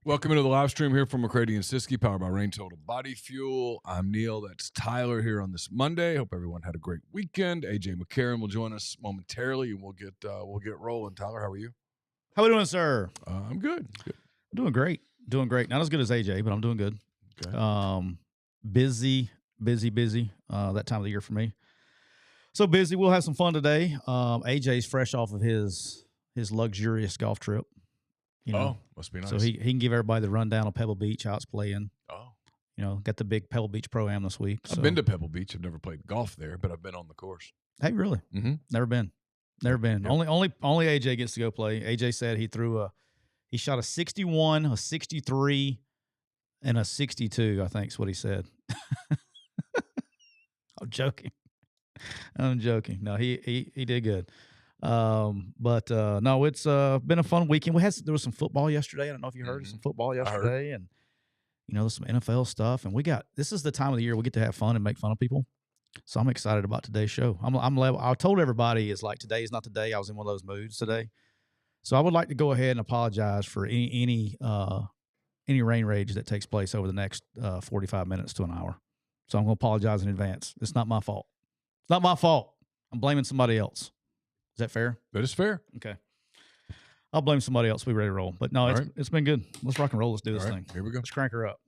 Welcome into the live stream here from McCready and Siskey, powered by Rain Total Body Fuel. I'm Neal. That's Tyler here on this Monday. Hope everyone had a great weekend. AJ McCarron will join us momentarily, and we'll get rolling. Tyler, how are you? How are we doing, sir? I'm good. I'm doing great. Not as good as AJ, but I'm doing good. Okay. Busy. That time of the year for me. So busy. We'll have some fun today. AJ's fresh off of his luxurious golf trip. Must be nice. So he can give everybody the rundown of Pebble Beach, how it's playing. Oh. Got the big Pebble Beach Pro-Am this week. I've been to Pebble Beach. I've never played golf there, but I've been on the course. Hey, really? Mm-hmm. Never been. Yep. Only AJ gets to go play. AJ said he shot a 61, a 63, and a 62, I think is what he said. I'm joking. No, he did good. No, it's been a fun weekend. There was some football yesterday. I don't know if you heard of some football yesterday, and there's some NFL stuff. And this is the time of the year we get to have fun and make fun of people. So I'm excited about today's show. I told everybody today is not the day. I was in one of those moods today. So I would like to go ahead and apologize for any rain rage that takes place over the next 45 minutes to an hour. So I'm going to apologize in advance. It's not my fault. It's not my fault. I'm blaming somebody else. Is that fair? That is fair. Okay. I'll blame somebody else. We're ready to roll. But no, it's been good. Let's rock and roll. Let's do this thing. Here we go. Let's crank her up.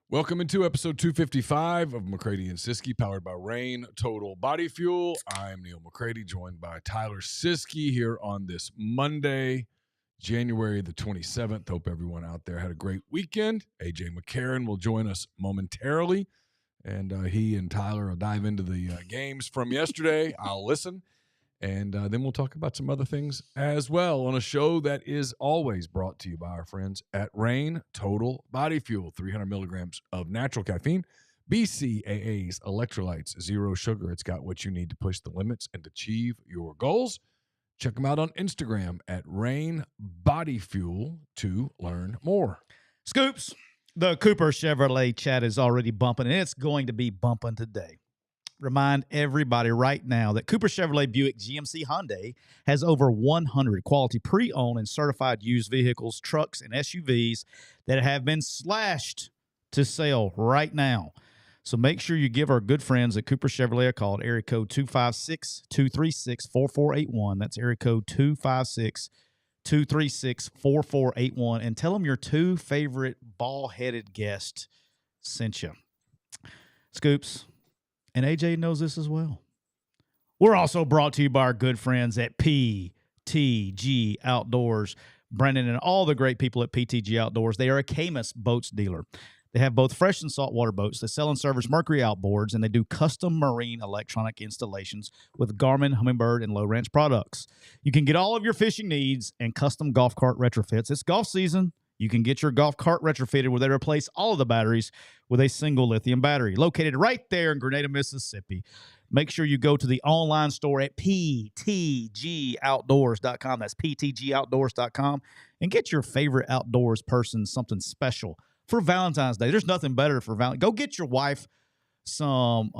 Welcome into episode 255 of McCready and Siskey, powered by Rain Total Body Fuel. I'm Neal McCready, joined by Tyler Siskey here on this Monday, January the 27th. Hope everyone out there had a great weekend. AJ McCarron will join us momentarily, and he and Tyler will dive into the games from yesterday. I'll listen, and then we'll talk about some other things as well on a show that is always brought to you by our friends at Rain Total Body Fuel. 300 milligrams of natural caffeine, BCAAs, electrolytes, zero sugar. It's got what you need to push the limits and achieve your goals. Check them out on Instagram at Rain Body Fuel to learn more. Scoops, the Cooper Chevrolet chat is already bumping, and it's going to be bumping today. Remind everybody right now that Cooper Chevrolet Buick GMC Hyundai has over 100 quality pre-owned and certified used vehicles, trucks, and SUVs that have been slashed to sale right now. So make sure you give our good friends at Cooper Chevrolet a call at area code 256-236-4481. That's area code 256-236-4481. And tell them your two favorite ball-headed guests sent you. Scoops, and AJ knows this as well. We're also brought to you by our good friends at PTG Outdoors. Brendan and all the great people at PTG Outdoors. They are a Camus boats dealer. They have both fresh and saltwater boats. They sell and service Mercury outboards, and they do custom marine electronic installations with Garmin, Humminbird, and Low Ranch products. You can get all of your fishing needs and custom golf cart retrofits. It's golf season. You can get your golf cart retrofitted where they replace all of the batteries with a single lithium battery. Located right there in Grenada, Mississippi. Make sure you go to the online store at ptgoutdoors.com. That's ptgoutdoors.com. And get your favorite outdoors person something special for Valentine's Day. There's nothing better for Valentine's. Go get your wife some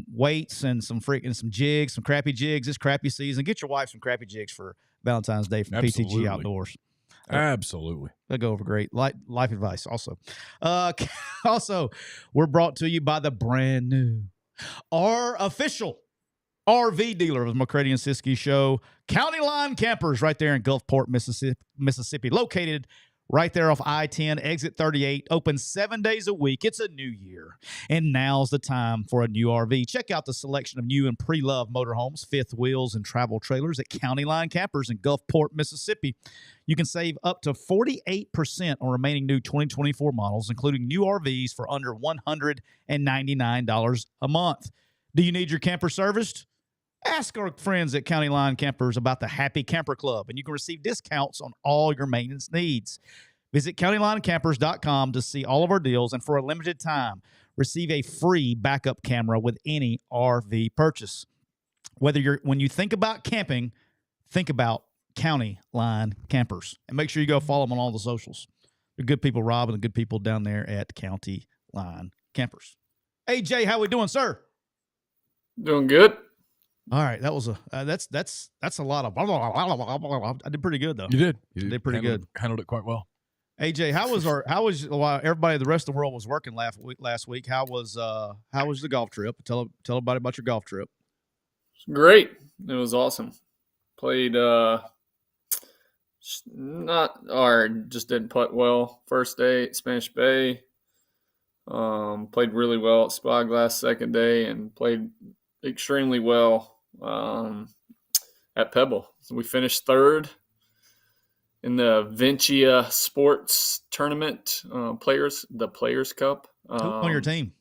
weights and some jigs, some crappy jigs. It's crappy season. Get your wife some crappy jigs for Valentine's Day from PTG Outdoors. Absolutely. They'll go over great. Life advice also. Also, we're brought to you by the brand new, our official RV dealer of the McCready and Siskey Show, County Line Campers, right there in Gulfport, Mississippi, located right there off I-10, exit 38, open 7 days a week. It's a new year, and now's the time for a new RV. Check out the selection of new and pre-loved motorhomes, fifth wheels, and travel trailers at County Line Campers in Gulfport, Mississippi. You can save up to 48% on remaining new 2024 models, including new RVs for under $199 a month. Do you need your camper serviced? Ask our friends at County Line Campers about the Happy Camper Club, and you can receive discounts on all your maintenance needs. Visit countylinecampers.com to see all of our deals, and for a limited time, receive a free backup camera with any RV purchase. When you think about camping, think about County Line Campers. And make sure you go follow them on all the socials. They're good people, Rob, and the good people down there at County Line Campers. AJ, how we doing, sir? Doing good. All right, that was that's a lot of. I did pretty good though. You did. I did pretty good. Handled it quite well. AJ, while everybody the rest of the world was working last week? How was the golf trip? Tell everybody about your golf trip. Great. It was awesome. Played just didn't putt well first day at Spanish Bay. Played really well at Spags second day and played extremely well at Pebble. So we finished third in the Vincia Sports Tournament, the Players Cup. Who on your team?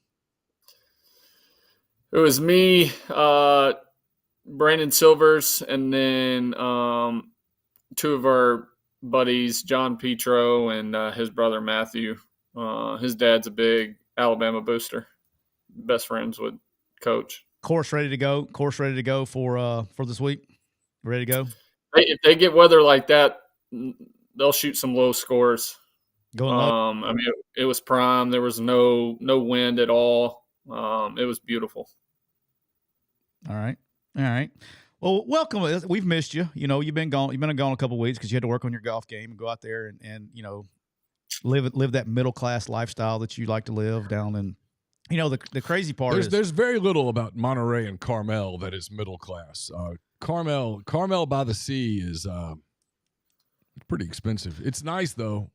It was me, Brandon Silvers, and then two of our buddies, John Petro and his brother Matthew. His dad's a big Alabama booster. Best friends with Coach. Course ready to go for this week. Ready to go. If they get weather like that, they'll shoot some low scores. Going low. I mean, it was prime. There was no wind at all. It was beautiful. All right. Well, welcome. We've missed you. You know, you've been gone a couple of weeks because you had to work on your golf game and go out there and you know, live that middle class lifestyle that you like to live down in. You know, the crazy part is there's very little about Monterey and Carmel that is middle class. Carmel by the sea is pretty expensive. It's nice though.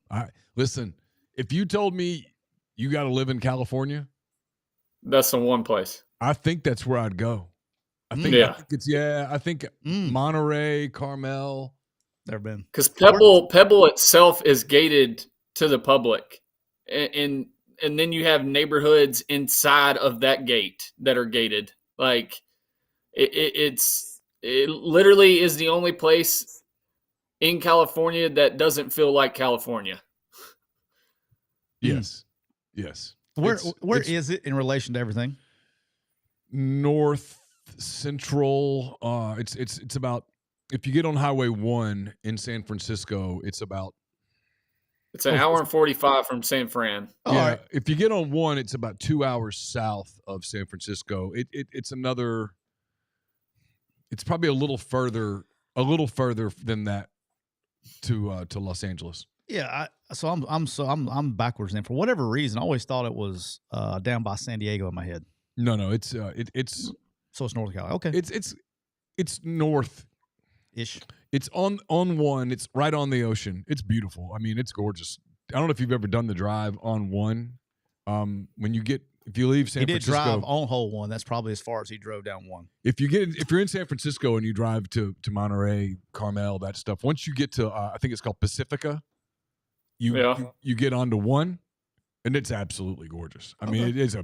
Listen, if you told me you got to live in California, that's the one place. I think that's where I'd go. I think Monterey, Carmel. Never been. Because Pebble itself is gated to the public, and then you have neighborhoods inside of that gate that are gated. Like it literally is the only place in California that doesn't feel like California. Yes. Where is it in relation to everything? North Central. It's about, if you get on Highway 1 in San Francisco, it's an hour and 45 from San Fran. Yeah, right. If you get on 1, it's about 2 hours south of San Francisco. It's probably a little further than that to Los Angeles. Yeah, I'm backwards then. For whatever reason, I always thought it was down by San Diego in my head. No, it's so it's North Carolina. Okay, it's north-ish. It's on 1. It's right on the ocean. It's beautiful. I mean, it's gorgeous. I don't know if you've ever done the drive on 1. If you leave San Francisco, he did drive on hole 1. That's probably as far as he drove down 1. If you're in San Francisco and you drive to Monterey, Carmel, that stuff. Once you get to I think it's called Pacifica, you get onto 1, and it's absolutely gorgeous. I mean, it is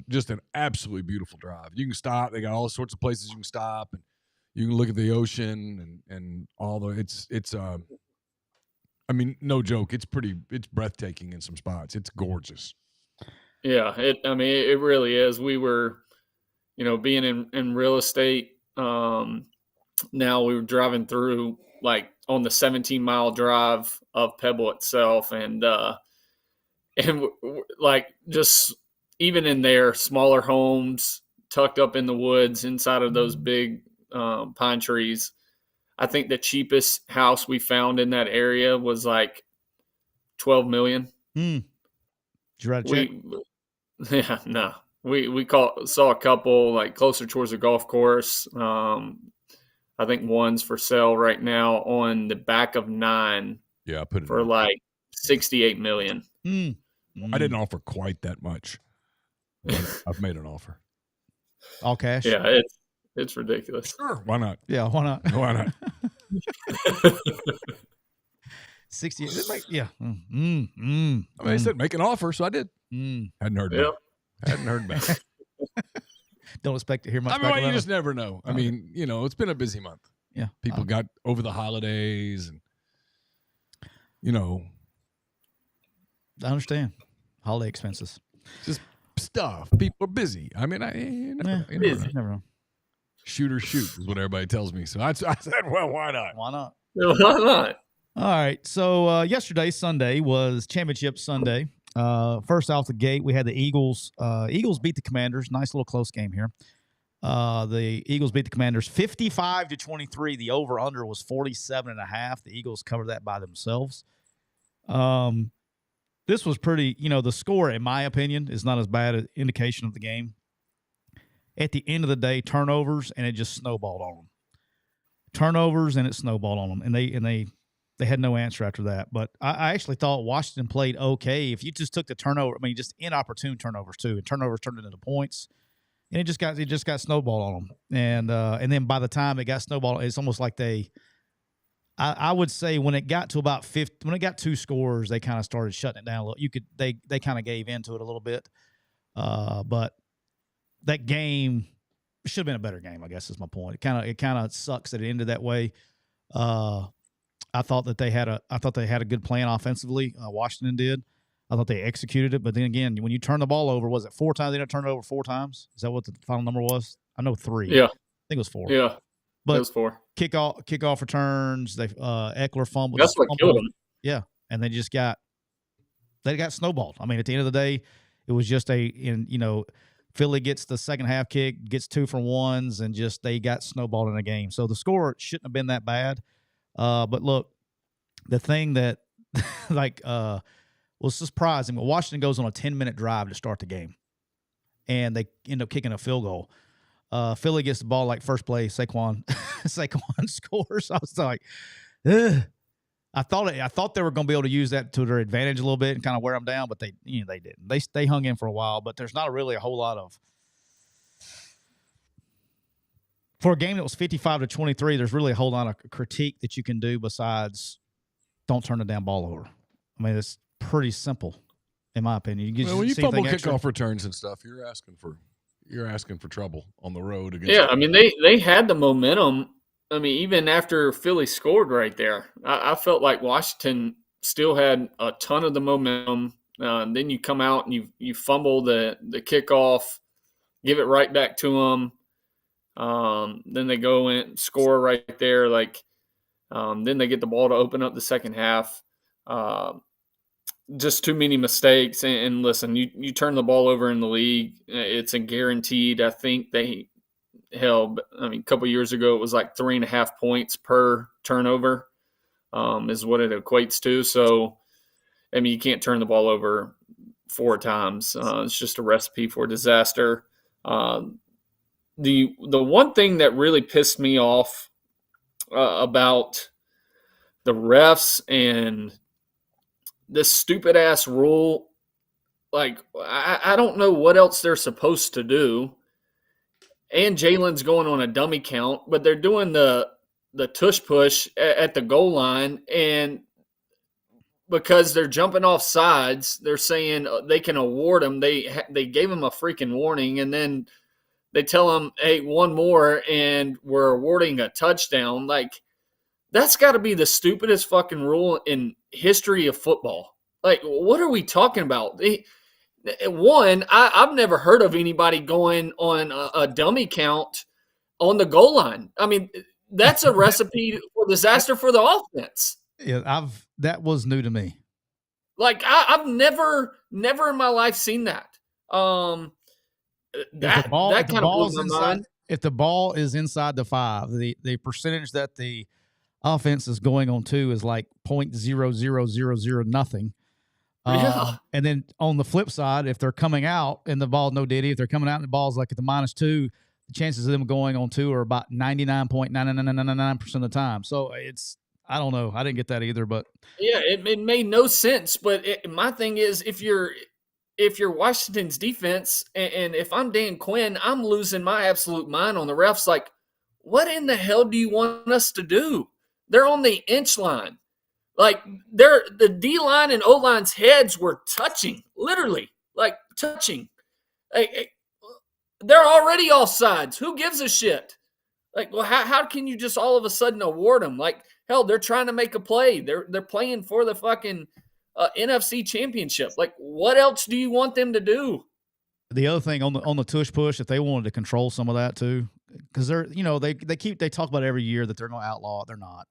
just an absolutely beautiful drive. You can stop. They got all sorts of places you can stop, and you can look at the ocean and all the. It's I mean, no joke. It's breathtaking in some spots. It's gorgeous. Yeah, it really is. We were, being in real estate. Now we were driving through like on the 17-mile drive of Pebble itself, and like just even in there, smaller homes tucked up in the woods inside of those big pine trees. I think the cheapest house we found in that area was like $12 million. Did you write a check? Yeah, no. We saw a couple like closer towards the golf course. I think one's for sale right now on the back of 9. Yeah, I put it for like $68 million. I didn't offer quite that much. I've made an offer. All cash? Yeah, it's ridiculous. Sure, why not? Yeah, why not? Why not? 68. Yeah. I mean, they said make an offer, so I did. Hadn't heard back. Hadn't heard back. Don't expect to hear much. I mean, you just never know. I mean, it's been a busy month. Yeah, people got over the holidays, and I understand holiday expenses. Just stuff. People are busy. I mean, busy. Never know. Shoot or shoot is what everybody tells me. So I said, well, why not? Why not? Why not? All right. So yesterday, Sunday, was Championship Sunday. First off the gate, we had the Eagles. Eagles beat the Commanders. Nice little close game here. The Eagles beat the Commanders 55-23. The over-under was 47.5. The Eagles covered that by themselves. This was pretty, the score, in my opinion, is not as bad an indication of the game. At the end of the day, turnovers, and it just snowballed on them. Turnovers, and it snowballed on them. And they had no answer after that. But I actually thought Washington played okay. If you just took the turnover, just inopportune turnovers too, and turnovers turned into points. And it just got snowballed on them. And then by the time it got snowballed, it's almost like I would say when it got to about 50, when it got 2 scores, they kind of started shutting it down a little. They kind of gave into it a little bit. But that game should have been a better game, I guess is my point. It kind of sucks that it ended that way. I thought they had a good plan offensively. Washington did. I thought they executed it, but then again, when you turn the ball over, was it 4 times? They didn't turn it over 4 times. Is that what the final number was? I know 3. Yeah, I think it was 4. Yeah, but it was 4. Kickoff returns. They Eckler fumbled. That's what killed them. Yeah, and they got snowballed. At the end of the day, it was just Philly gets the second half kick, gets 2 for 1s, and just they got snowballed in a game. So the score shouldn't have been that bad. But look, the thing that was surprising, but Washington goes on a 10-minute drive to start the game, and they end up kicking a field goal. Philly gets the ball like first play. Saquon scores. I was like, ugh. I thought they were going to be able to use that to their advantage a little bit and kind of wear them down, but they didn't. They hung in for a while, but there's not really a whole lot of for a game that was 55-23. There's really a whole lot of critique that you can do besides don't turn the damn ball over. It's pretty simple, in my opinion. When you fumble kickoff returns and stuff, you're asking for trouble on the road against. Yeah, they had the momentum. Even after Philly scored right there, I felt like Washington still had a ton of the momentum. Then you come out and you fumble the kickoff, give it right back to them. Then they go in, score right there. Then they get the ball to open up the second half. Just too many mistakes. And listen, you turn the ball over in the league, it's a guaranteed. I think they held. A couple of years ago, it was like 3.5 points per turnover, is what it equates to. So, you can't turn the ball over 4 times. It's just a recipe for disaster. The one thing that really pissed me off about the refs and this stupid ass rule, I don't know what else they're supposed to do. And Jalen's going on a dummy count, but they're doing the tush push at the goal line, and because they're jumping off sides, they're saying they can award them. They gave him a freaking warning, and then they tell him, "Hey, one more, and we're awarding a touchdown." That's got to be the stupidest fucking rule in history of football. What are we talking about? I've never heard of anybody going on a dummy count on the goal line. That's a recipe for disaster for the offense. Yeah, that was new to me. I've never in my life seen that. That kind of blew my mind. If the ball is inside the 5, the percentage that the offense is going on to is like 0.0000 nothing. And then on the flip side, if they're coming out and the ball no diddy, if they're coming out and the ball's like at the -2, the chances of them going on 2 are about 99.99999% of the time. So I don't know. I didn't get that either, but yeah, it made no sense. But my thing is, if you're Washington's defense, and if I'm Dan Quinn, I'm losing my absolute mind on the refs. What in the hell do you want us to do? They're on the inch line. The D line and O line's heads were touching, literally, touching. They're already offsides. Who gives a shit? How can you just all of a sudden award them? Hell, they're trying to make a play. They're playing for the fucking NFC Championship. What else do you want them to do? The other thing on the tush push, if they wanted to control some of that too, because they talk about every year that they're going to outlaw it. They're not,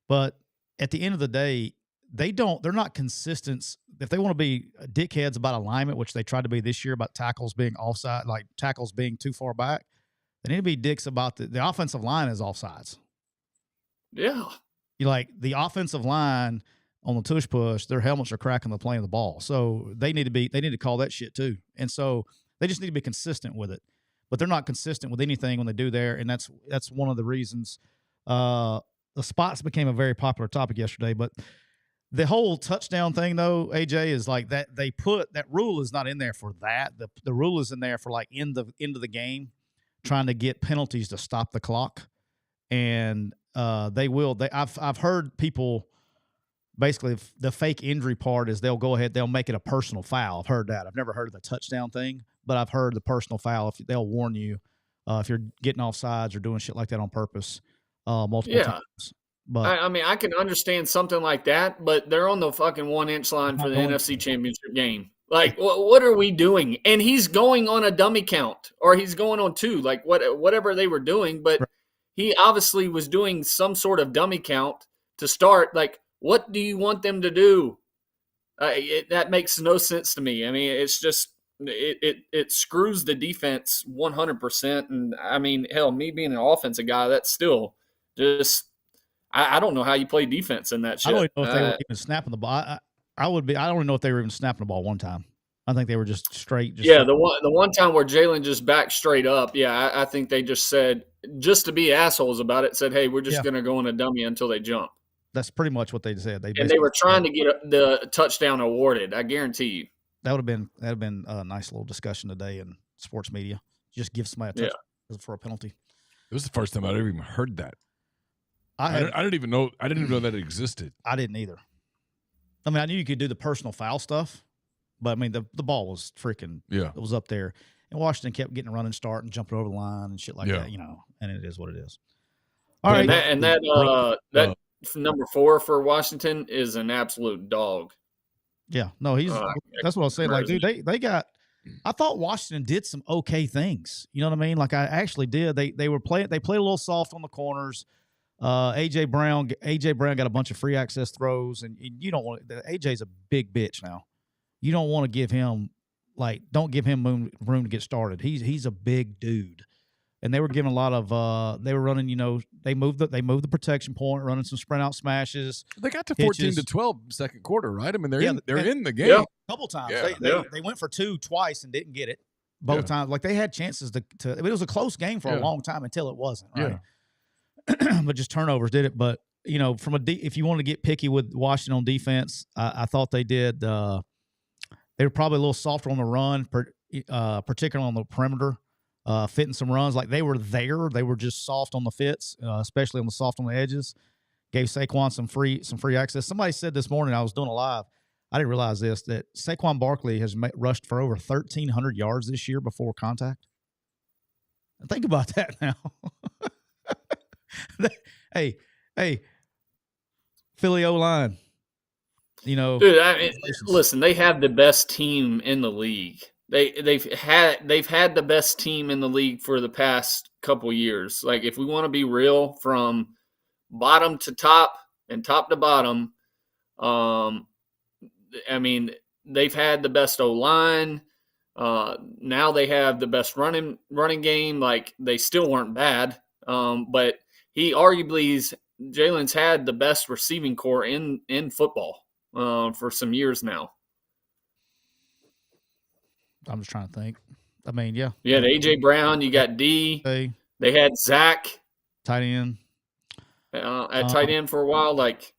but at the end of the day, they're not consistent. If they want to be dickheads about alignment, which they tried to be this year about tackles being offside, tackles being too far back, They need to be dicks about the offensive line is offsides. Yeah. The offensive line on the tush push, their helmets are cracking the plane of the ball. So they need to call that shit too. And so they just need to be consistent with it. But they're not consistent with anything when they do there. And that's one of the reasons the spots became a very popular topic yesterday. But the whole touchdown thing, though, AJ, is like that they put that rule is not in there for that. The rule is in there for like end of the game, trying to get penalties to stop the clock. And I've heard people basically the fake injury part is they'll go ahead, they'll make it a personal foul. I've heard that. I've never heard of the touchdown thing, but I've heard the personal foul. If they'll warn you if you're getting off sides or doing shit like that on purpose multiple times. But I mean, I can understand something like that, but they're on the fucking 1 inch line for the NFC Championship game. Like, what are we doing? And he's going on a dummy count, or he's going on 2, like whatever they were doing. But he obviously was doing some sort of dummy count to start. Like, what do you want them to do? That makes no sense to me. I mean, it's just it screws the defense 100%. And I mean, hell, me being an offensive guy, that's still just I don't know how you play defense in that shit. I don't even know if they were even snapping the ball. I don't even know if they were even snapping the ball one time. I think they were just straight. The one time where Jalen just backed straight up. Yeah, I think they just said, just to be assholes about it, said, hey, we're just going to go on a dummy until they jump. That's pretty much what they said. They were trying to get the touchdown awarded. I guarantee you. That would have been a nice little discussion today in sports media. Just give somebody a touchdown for a penalty. It was the first time I'd ever even heard that. I didn't even know that it existed. I didn't either. I mean, I knew you could do the personal foul stuff, but I mean, the ball was freaking. Yeah, it was up there, and Washington kept getting a running start and jumping over the line and shit like that. And it is what it is. All right, that number 4 for Washington is an absolute dog. Yeah, no, he's. That's what I was saying. Like, dude, they got. I thought Washington did some okay things. You know what I mean? Like, I actually did. They played a little soft on the corners. AJ Brown got a bunch of free access throws, and you don't want AJ's a big bitch now. You don't want to give him don't give him room to get started. He's a big dude, and they were giving a lot of they were running. They moved the protection point, running some sprint out smashes. They got to 14-12 second quarter, right? I mean, they're in the game a couple times. Yeah. They went for 2 twice and didn't get it both times. Like they had chances to. It was a close game for a long time until it wasn't. Right. Yeah. But just turnovers did it. But if you want to get picky with Washington on defense, I thought they did. They were probably a little softer on the run, particularly on the perimeter, fitting some runs. Like they were there, they were just soft on the fits, especially on the soft on the edges. Gave Saquon some free access. Somebody said this morning, I was doing a live. I didn't realize this, that Saquon Barkley has rushed for over 1,300 yards this year before contact. Think about that now. Hey, Philly O-line. Dude, I mean, listen, they have the best team in the league. They've had the best team in the league for the past couple years. Like, if we want to be real, from bottom to top and top to bottom, I mean, they've had the best O-line. Now they have the best running game. Like, they still weren't bad, but Jalen's had the best receiving core in football for some years now. I'm just trying to think. I mean, yeah. You had A.J. Brown. You got D. They had Zach. Tight end. At tight end for a while. Like,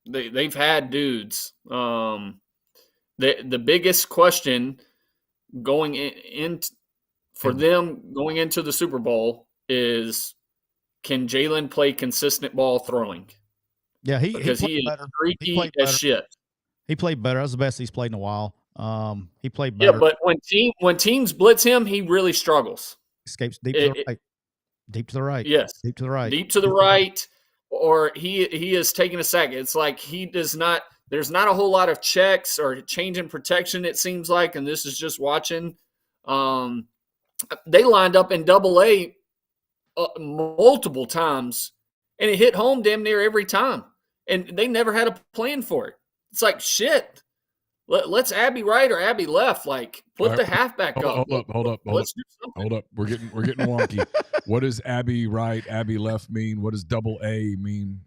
they've had dudes. The biggest question going them going into the Super Bowl is, can Jalen play consistent ball throwing? Yeah, he is freaky as shit. He played better. That was the best he's played in a while. He played better. Yeah, but when teams blitz him, he really struggles. Escapes deep to the right. Deep to the right. Yes. Deep to the right. Deep to the right, or he is taking a sack. It's like he does not – there's not a whole lot of checks or change in protection, it seems like, and this is just watching. They lined up in Double-A multiple times, and it hit home damn near every time. And they never had a plan for it. It's like, shit. let's Abby right or Abby left. Like, put the halfback up. Hold up. Let's do something. Hold up. We're getting wonky. What does Abby right, Abby left mean? What does double A mean?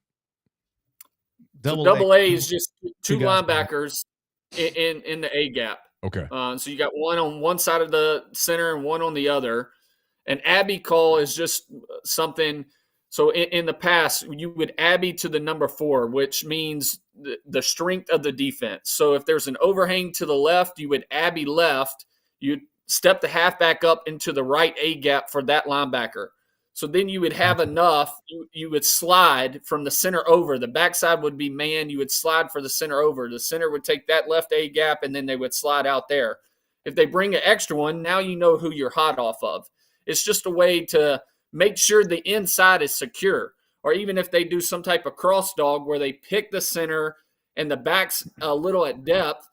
Double A is just two guys linebackers in the A gap. Okay. So you got one on one side of the center and one on the other. An Abby call is just something. So in the past, you would Abby to the number 4, which means the strength of the defense. So if there's an overhang to the left, you would Abby left. You'd step the halfback up into the right A gap for that linebacker. So then you would have enough. You would slide from the center over. The backside would be man. You would slide for the center over. The center would take that left A gap, and then they would slide out there. If they bring an extra one, now you know who you're hot off of. It's just a way to make sure the inside is secure. Or even if they do some type of cross dog where they pick the center and the back's a little at depth,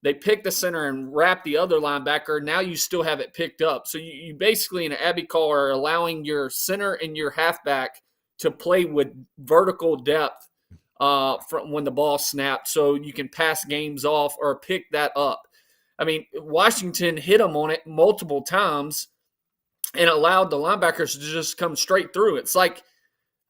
they pick the center and wrap the other linebacker. Now you still have it picked up. So you basically in an Abby call are allowing your center and your halfback to play with vertical depth from when the ball snaps, so you can pass games off or pick that up. I mean, Washington hit them on it multiple times and allowed the linebackers to just come straight through. It's like,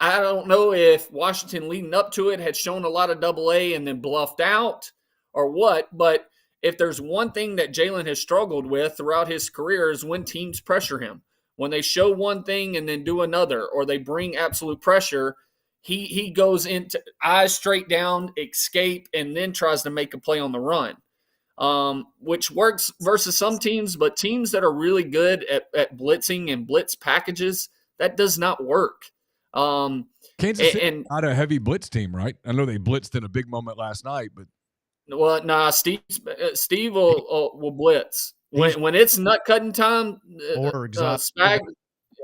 I don't know if Washington leading up to it had shown a lot of double A and then bluffed out or what, but if there's one thing that Jalen has struggled with throughout his career is when teams pressure him. When they show one thing and then do another, or they bring absolute pressure, he goes into eyes straight down, escape, and then tries to make a play on the run, which works versus some teams, but teams that are really good at blitzing and blitz packages, that does not work. Kansas City not a heavy blitz team, right? I know they blitzed in a big moment last night, but Steve will blitz when it's nut cutting time. Or Spags,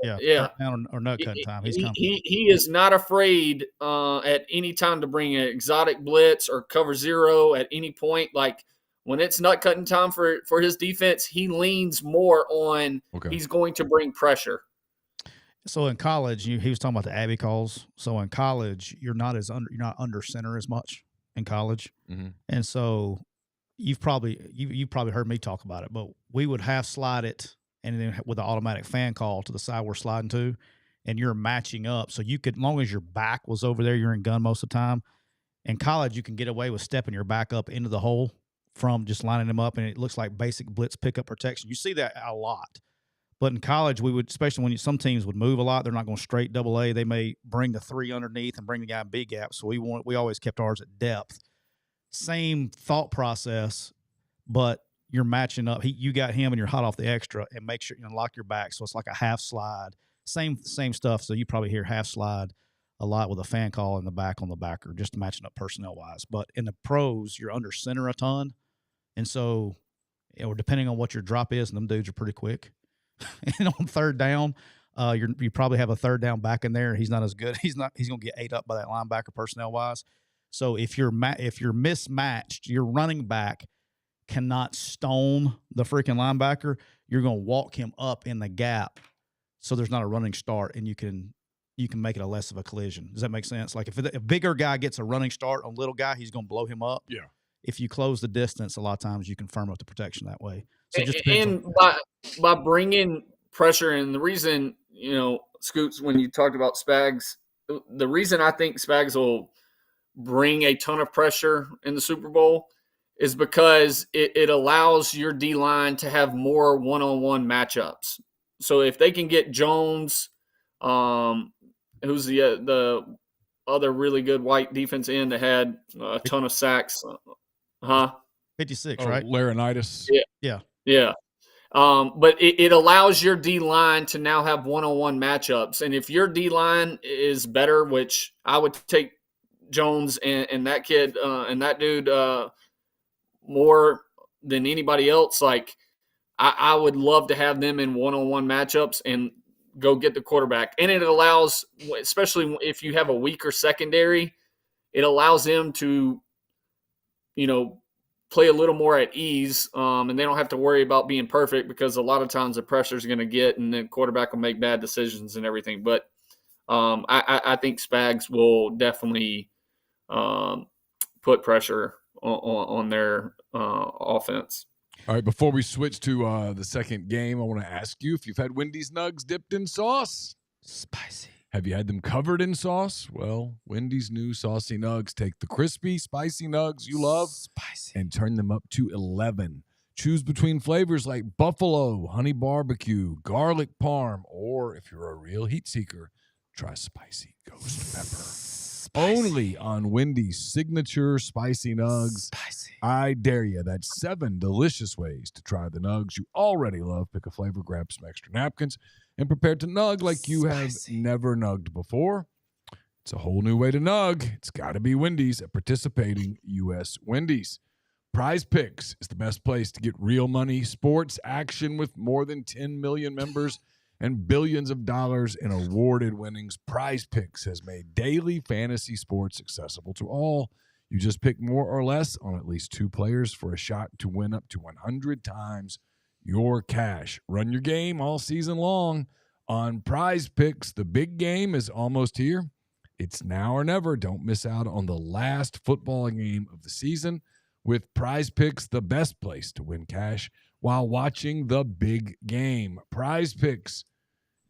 or nut cutting time. He is not afraid at any time to bring an exotic blitz or cover zero at any point. Like when it's nut cutting time for his defense, he leans more on he's going to bring pressure. So in college, he was talking about the Abby calls. So in college, you're not under center as much in college. Mm-hmm. And so you've probably heard me talk about it, but we would half slide it and then with an automatic fan call to the side we're sliding to, and you're matching up. So you could, as long as your back was over there, you're in gun most of the time. In college, you can get away with stepping your back up into the hole from just lining them up, and it looks like basic blitz pickup protection. You see that a lot. But in college, we would, especially when some teams would move a lot, they're not going straight double A. They may bring the 3 underneath and bring the guy in B gap. So we always kept ours at depth. Same thought process, but you're matching up. You got him and you're hot off the extra, and make sure you lock your back. So it's like a half slide. Same stuff. So you probably hear half slide a lot with a fan call in the back on the backer, just matching up personnel wise. But in the pros, you're under center a ton. And so, or depending on what your drop is, and them dudes are pretty quick. And on third down, you probably have a third down back in there. He's not as good. He's going to get ate up by that linebacker personnel wise. So if you're mismatched, your running back cannot stone the freaking linebacker. You're going to walk him up in the gap, so there's not a running start, and you can make it a less of a collision. Does that make sense? Like if a bigger guy gets a running start on a little guy, he's going to blow him up. Yeah. If you close the distance, a lot of times you can firm up the protection that way. So by bringing pressure, and the reason, Scoots, when you talked about Spags, the reason I think Spags will bring a ton of pressure in the Super Bowl is because it allows your D-line to have more one-on-one matchups. So if they can get Jones, who's the other really good white defense end that had a ton of sacks, 56, right? Laurinaitis. Yeah. But it allows your D-line to now have one-on-one matchups. And if your D-line is better, which I would take Jones and that kid and that dude more than anybody else, like I would love to have them in one-on-one matchups and go get the quarterback. And it allows, especially if you have a weaker secondary, it allows them to, play a little more at ease, and they don't have to worry about being perfect, because a lot of times the pressure is going to get, and then quarterback will make bad decisions and everything. But I think Spags will definitely put pressure on their offense. All right, before we switch to the second game, I want to ask you if you've had Wendy's Nugs dipped in sauce. Spicy. Have you had them covered in sauce? Well, Wendy's new saucy nugs take the crispy, spicy nugs you love and turn them up to 11. Choose between flavors like buffalo, honey barbecue, garlic parm, or if you're a real heat seeker, try spicy ghost pepper. Only on Wendy's signature spicy nugs. Spicy. I dare you. That's 7 delicious ways to try the nugs you already love. Pick a flavor, grab some extra napkins, and prepare to nug like you have never nugged before. It's a whole new way to nug. It's got to be Wendy's at participating U.S. Wendy's. Prize Picks is the best place to get real money, sports action with more than 10 million members and billions of dollars in awarded winnings. Prize Picks has made daily fantasy sports accessible to all. You just pick more or less on at least 2 players for a shot to win up to 100 times your cash. Run your game all season long on Prize Picks. The big game is almost here. It's now or never. Don't miss out on the last football game of the season. With Prize Picks, the best place to win cash while watching the big game. Prize Picks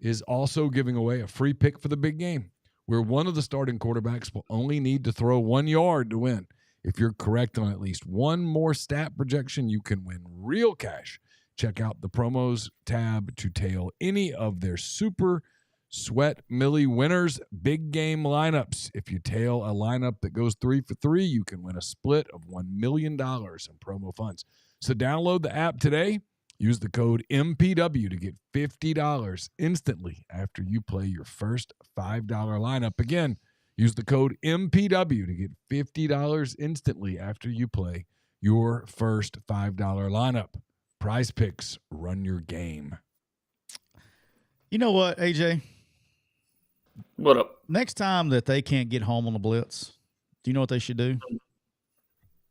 is also giving away a free pick for the big game, where one of the starting quarterbacks will only need to throw 1 yard to win. If you're correct on at least one more stat projection, you can win real cash. Check out the promos tab to tail any of their super sweat millie winners big game lineups. If you tail a lineup that goes 3 for 3, you can win a split of $1 million in promo funds. So download the app today. Use the code MPW to get $50 instantly after you play your first $5 lineup. Again, use the code MPW to get $50 instantly after you play your first $5 lineup. Prize Picks, run your game. You know what, AJ? What up? Next time that they can't get home on the blitz, do you know what they should do?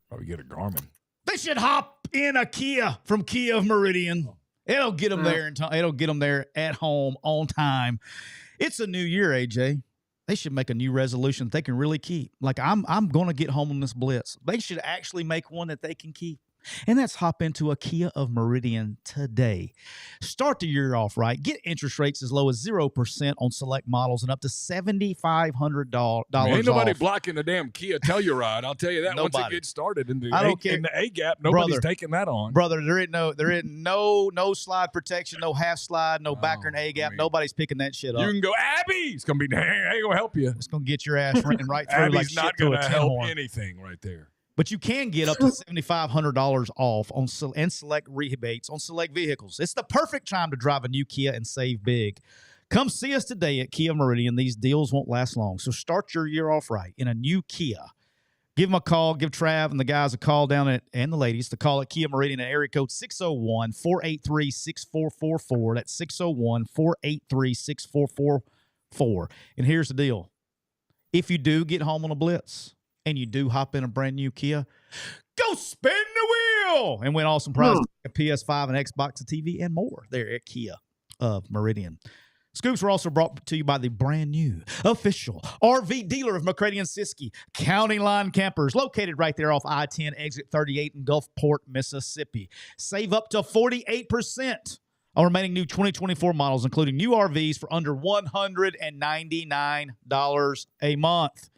Probably get a Garmin. They should hop in a Kia from Kia of Meridian. It'll get them there in time. It'll get them there at home on time. It's a new year, AJ. They should make a new resolution they can really keep. Like, I'm going to get home on this blitz. They should actually make one that they can keep. And that's hop into a Kia of Meridian today. Start the year off right. Get interest rates as low as 0% on select models and up to $7,500 Ain't nobody off. blocking the damn Kia Telluride. I'll tell you that. Once it gets started in the A gap, nobody's taking that on. Brother, there ain't no slide protection, no half slide, no backer and A gap. Nobody's picking that shit up. You can go, Abby. It's gonna be. Ain't gonna help you. It's gonna get your ass running right through. Abby's like not shit gonna to a help horn. anything right there. But you can get up to $7,500 off on and select rebates on select vehicles. It's the perfect time to drive a new Kia and save big. Come see us today at Kia Meridian. These deals won't last long, so start your year off right in a new Kia. Give them a call. Give Trav and the guys a call down at, and the ladies, to call at Kia Meridian at area code 601-483-6444. That's 601-483-6444. And here's the deal. If you do get home on a blitz, and you do hop in a brand new Kia, go spin the wheel and win awesome prizes, a PS5, an Xbox, a TV, and more there at Kia of Meridian. Scoops were also brought to you by the brand new official RV dealer of McCready and Siskey, County Line Campers, located right there off I-10, exit 38 in Gulfport, Mississippi. Save up to 48% on remaining new 2024 models, including new RVs for under $199 a month.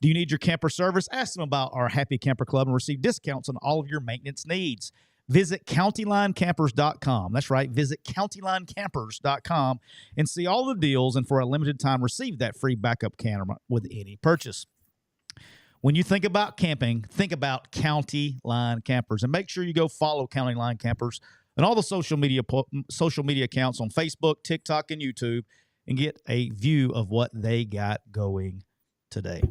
Do you need your camper service? Ask them about our Happy Camper Club and receive discounts on all of your maintenance needs. Visit CountyLineCampers.com. That's right. Visit CountyLineCampers.com and see all the deals, and for a limited time, receive that free backup camera with any purchase. When you think about camping, think about County Line Campers, and make sure you go follow County Line Campers and all the social media accounts on Facebook, TikTok, and YouTube, and get a view of what they got going today.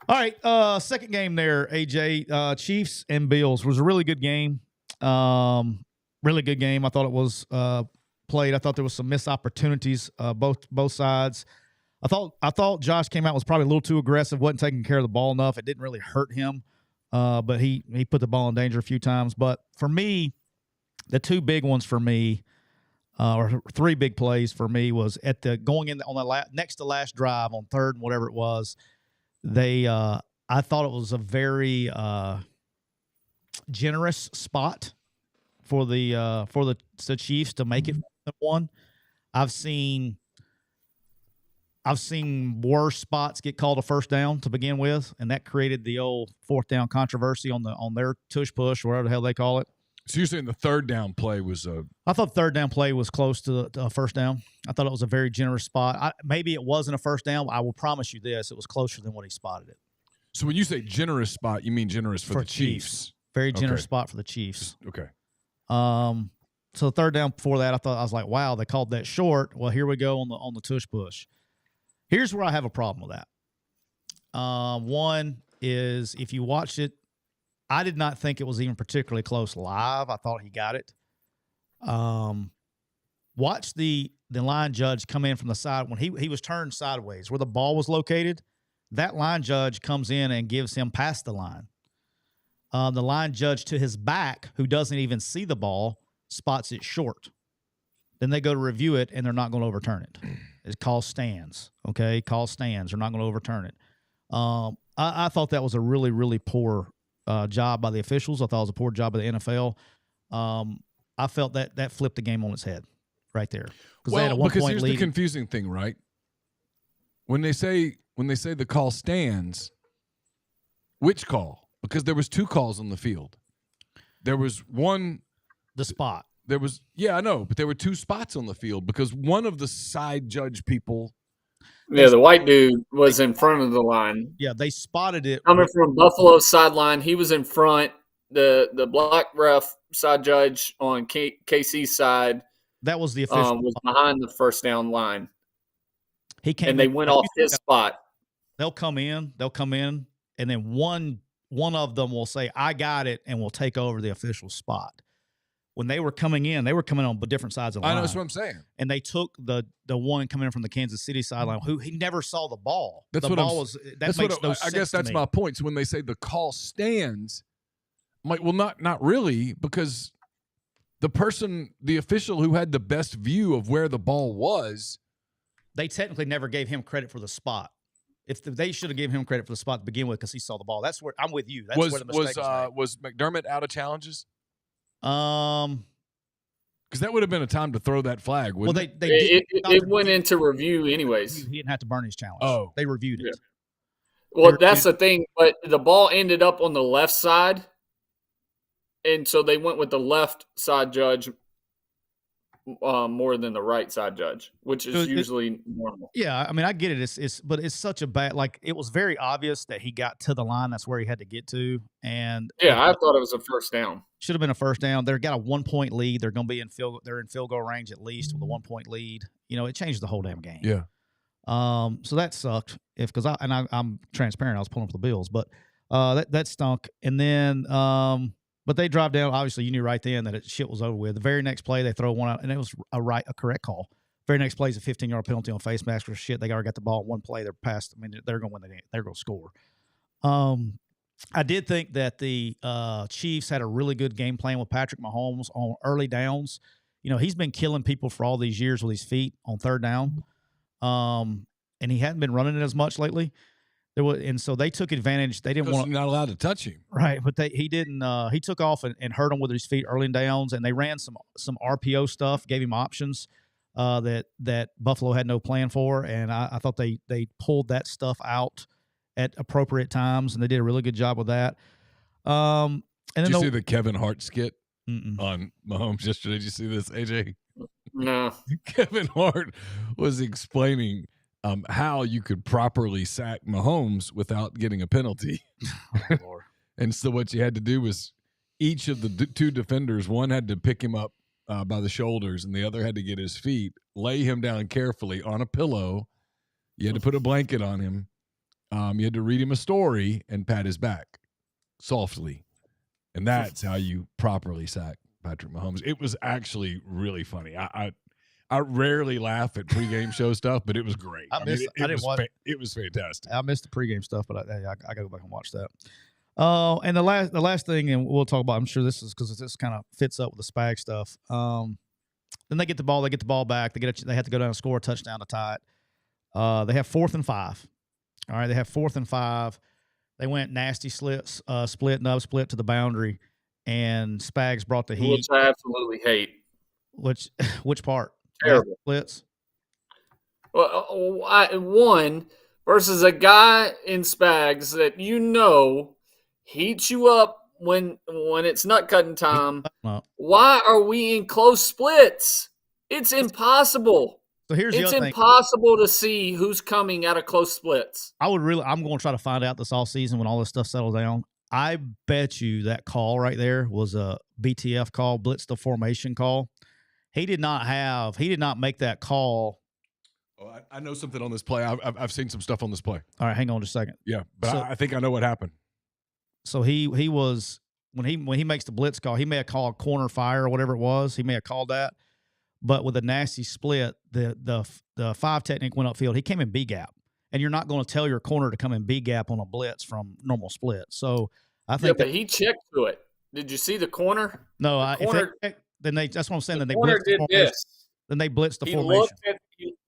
All right, second game there, AJ. Chiefs and Bills was a really good game. Really good game. I thought it was played. I thought there was some missed opportunities, both sides. I thought Josh came out was probably a little too aggressive, wasn't taking care of the ball enough. It didn't really hurt him, but he put the ball in danger a few times. But for me, the two big ones for me, or three big plays for me, was at the going in on the next to last drive on third and whatever it was. I thought it was a very generous spot for the Chiefs to make it 1. I've seen worse spots get called a first down to begin with, and that created the old 4th down controversy on their tush push, or whatever the hell they call it. So you're saying the 3rd down play was I thought 3rd down play was close to a first down. I thought it was a very generous spot. Maybe it wasn't a first down. I will promise you this: it was closer than what he spotted it. So when you say generous spot, you mean generous for the Chiefs? Very generous spot for the Chiefs. Okay. So 3rd down before that, I was like, wow, they called that short. Well, here we go on the tush push. Here's where I have a problem with that. One is, if you watch it, I did not think it was even particularly close live. I thought he got it. Watch the line judge come in from the side when he was turned sideways where the ball was located. That line judge comes in and gives him past the line. The line judge to his back, who doesn't even see the ball, spots it short. Then they go to review it, and they're not going to overturn it. It's called stands, okay? Call stands. They're not going to overturn it. I thought that was a really, really poor job by the officials. I thought it was a poor job by the NFL. I felt that flipped the game on its head right there. Well, they had a 1 because point here's lead. the confusing thing, right? When they say the call stands, which call? Because there was 2 calls on the field. There was one. The spot. There was, yeah, I know, but there were 2 spots on the field because one of the side judge people. Yeah, the white dude was in front of the line. Yeah, they spotted it. Coming from Buffalo's sideline, he was in front. The black ref side judge on KC's side, that was the official, was behind the first down line. He came and they in, went off his spot. They'll come in, and then one of them will say, "I got it," and will take over the official spot. When they were coming in on different sides of the line. I know, that's what I'm saying. And they took the one coming in from the Kansas City sideline, who he never saw the ball. That's the what ball was. That makes no sense. I guess that's my point. So when they say the call stands, I'm like, well, not really, because the official who had the best view of where the ball was, they technically never gave him credit for the spot. They should have given him credit for the spot to begin with because he saw the ball. That's where I'm with you. That's where the mistake was McDermott out of challenges? Because that would have been a time to throw that flag. Well, it went into review anyways. He didn't have to burn his challenge. Oh, they reviewed it. Yeah. Well, that's the thing. But the ball ended up on the left side, and so they went with the left side judge more than the right side judge, which is usually normal. Yeah, I mean, I get it. But it's such a bad. Like, it was very obvious that he got to the line. That's where he had to get to. And yeah, I thought it was a first down. Should have been a first down. They've got a 1 point lead. They're going to be in field goal range at least with a 1 point lead. You know, it changed the whole damn game. Yeah. So that sucked. I'm transparent. I was pulling for the Bills, but that stunk. And then, but they drive down. Obviously, you knew right then that shit was over with. The very next play, they throw one out, and it was a correct call. Very next play is a 15-yard penalty on face mask for shit. They already got the ball in one play. They're past. I mean, they're going to win the game. They're going to score. I did think that the Chiefs had a really good game plan with Patrick Mahomes on early downs. You know, he's been killing people for all these years with his feet on third down, and he hadn't been running it as much lately. So they took advantage. They didn't want not allowed to touch him, right? But he didn't. He took off and hurt him with his feet early downs, and they ran some RPO stuff, gave him options that Buffalo had no plan for, and I thought they pulled that stuff out at appropriate times, and they did a really good job with that. And then did you see the Kevin Hart skit on Mahomes yesterday? Did you see this, AJ? No. Kevin Hart was explaining how you could properly sack Mahomes without getting a penalty. Oh, Lord. And so what you had to do was each of the 2 defenders, one had to pick him up by the shoulders, and the other had to get his feet, lay him down carefully on a pillow. You had to put a blanket on him. You had to read him a story and pat his back softly. And that's how you properly sack Patrick Mahomes. It was actually really funny. I rarely laugh at pregame show stuff, but it was great. It was fantastic. I missed the pregame stuff, but I got to go back and watch that. And the last thing, and we'll talk about, I'm sure this is because this kind of fits up with the Spags stuff. Then they get the ball back. They have to go down and score a touchdown to tie it. They have 4th and 5. All right, they have 4th and 5. They went nasty split to the boundary, and Spags brought the heat. Which I absolutely hate. Which part? Terrible. Splits? Well, one versus a guy in Spags that heats you up when it's nut cutting time. No. Why are we in close splits? It's impossible. So here's the other thing. It's impossible to see who's coming out of close splits. I'm going to try to find out this all season when all this stuff settles down. I bet you that call right there was a BTF call, blitz the formation call. He did not make that call. Oh, I know something on this play. I've seen some stuff on this play. All right, hang on just a second. Yeah, but I think I know what happened. So he was when he makes the blitz call, he may have called corner fire or whatever it was. He may have called that, but with a nasty split, the 5 technique went upfield. He came in B gap, and you're not going to tell your corner to come in B gap on a blitz from normal split. So I think but he checked to it. Did you see the corner? No, that's what I'm saying. Then they blitzed the formation. Then they blitzed the formation.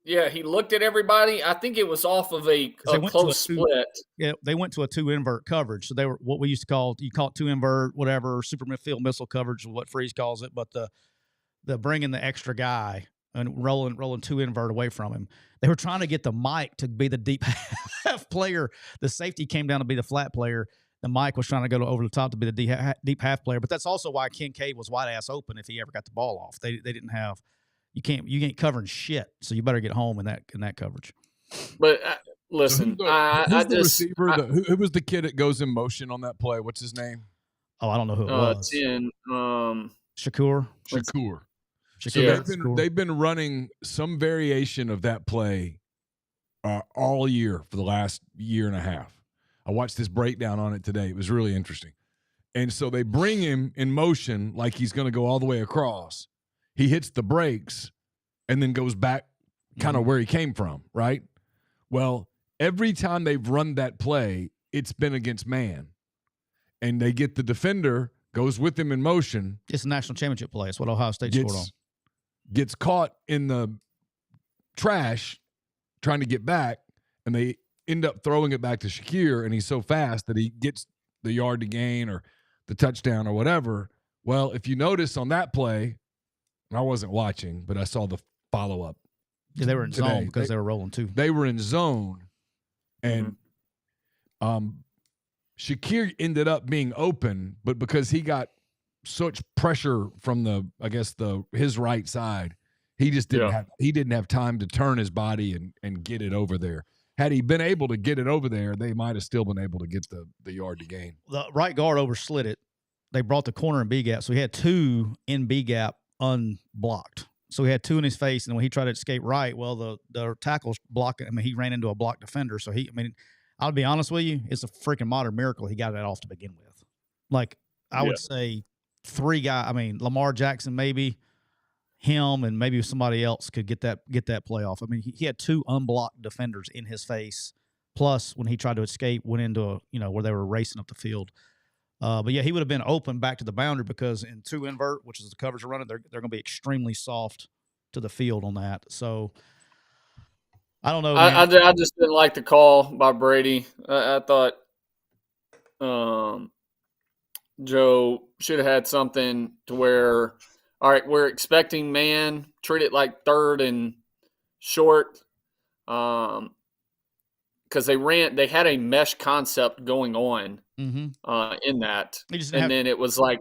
He looked at everybody. I think it was off of a close split. Yeah, they went to a 2 invert coverage. So they were what we used to call 2 invert, whatever, super midfield missile coverage is what Freeze calls it. But the bringing the extra guy and rolling 2 invert away from him. They were trying to get the Mike to be the deep half player. The safety came down to be the flat player. The Mike was trying to go over the top to be the deep half player. But that's also why Kincaid was wide ass open if he ever got the ball off. They didn't have. You ain't covering shit, so you better get home in that coverage. But listen, who's the receiver? Who was the kid that goes in motion on that play? What's his name? Oh, I don't know who it was. Shakur. So they've been running some variation of that play all year for the last year and a half. I watched this breakdown on it today. It was really interesting. And so they bring him in motion like he's going to go all the way across. He hits the brakes and then goes back kind of where he came from, right? Well, every time they've run that play, it's been against man. And they get the defender, goes with him in motion. It's a national championship play. It's what Ohio State scored on. Gets caught in the trash trying to get back, and they end up throwing it back to Shakur, and he's so fast that he gets the yard to gain or the touchdown or whatever. Well, if you notice on that play, and I wasn't watching, but I saw the follow-up. Yeah, they were in zone because they were rolling too. They were in zone, and Shakur ended up being open, but because he got such pressure from his right side, he just didn't have time to turn his body and get it over there. Had he been able to get it over there, they might have still been able to get the yard to gain. The right guard overslid it. They brought the corner in B gap, so he had 2 in B gap unblocked. So he had 2 in his face, and when he tried to escape right, well, the tackles blocked it. I mean, he ran into a blocked defender. So I'll be honest with you, it's a freaking modern miracle he got that off to begin with. Like, I would say 3 guys. I mean, Lamar Jackson, maybe him, and maybe somebody else could get that play off. I mean, he had 2 unblocked defenders in his face. Plus, when he tried to escape, went into where they were racing up the field. But yeah, he would have been open back to the boundary because in 2 invert, which is the coverage running, they're going to be extremely soft to the field on that. So I don't know. I just didn't like the call by Brady. I thought Joe should have had something to where, all right, we're expecting man, treat it like 3rd and short. Because they had a mesh concept going on in that, and then it was like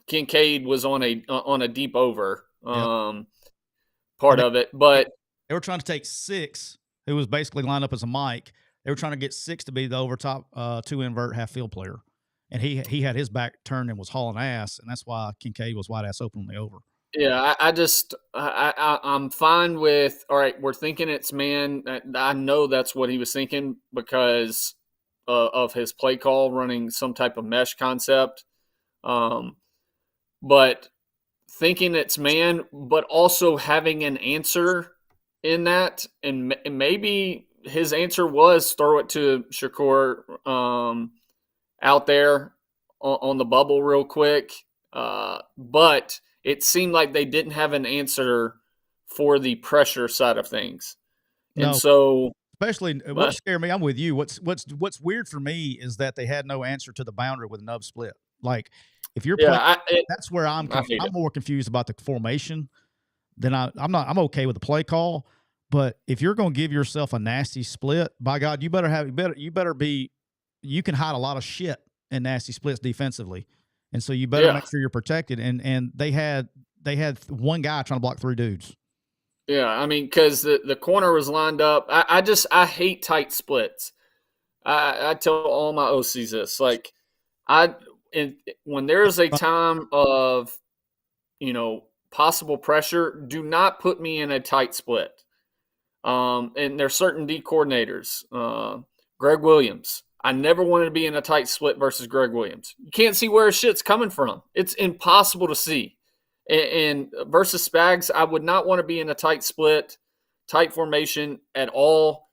Kincaid was on a deep over part of it, but they were trying to take 6, who was basically lined up as a Mike. They were trying to get 6 to be the overtop 2 invert half field player, and he had his back turned and was hauling ass, and that's why Kincaid was wide ass open on the over. Yeah, I'm fine with, all right, we're thinking it's man. I know that's what he was thinking because of his play call running some type of mesh concept. But thinking it's man, but also having an answer in that, and maybe his answer was throw it to Shakur out there on the bubble real quick. But it seemed like they didn't have an answer for the pressure side of things. And so especially what scared me, I'm with you. What's weird for me is that they had no answer to the boundary with nub split. Like If you're playing, that's where I'm I'm more confused about the formation than I'm okay with the play call. But if you're going to give yourself a nasty split, by God, you better you can hide a lot of shit in nasty splits defensively. And so you better make sure you're protected. And they had one guy trying to block 3 dudes. Yeah, I mean, because the corner was lined up. I hate tight splits. I tell all my OCs this. Like, when there's a time of, possible pressure, do not put me in a tight split. And there's certain D coordinators. Greg Williams. I never wanted to be in a tight split versus Greg Williams. You can't see where his shit's coming from. It's impossible to see. And versus Spags, I would not want to be in a tight split, tight formation at all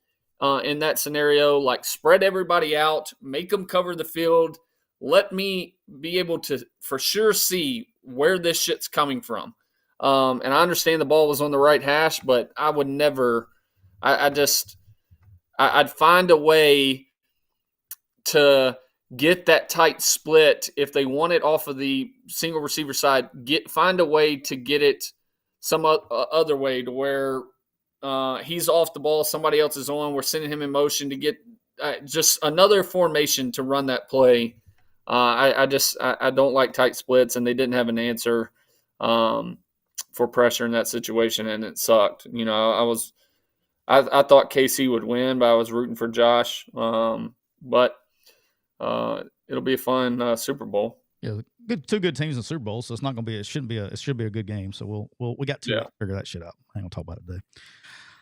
in that scenario. Like, spread everybody out, make them cover the field. Let me be able to for sure see where this shit's coming from. And I understand the ball was on the right hash, but I would never – I'd find a way to get that tight split. If they want it off of the single receiver side, find a way to get it some other way to where he's off the ball, somebody else is on. We're sending him in motion to get just another formation to run that play. I don't like tight splits, and they didn't have an answer for pressure in that situation, and it sucked. I thought KC would win, but I was rooting for Josh. But it'll be a fun Super Bowl. Yeah, two good teams in the Super Bowl, so it's not going to be. It should be a good game. So we got to figure that shit out. I ain't gonna talk about it today.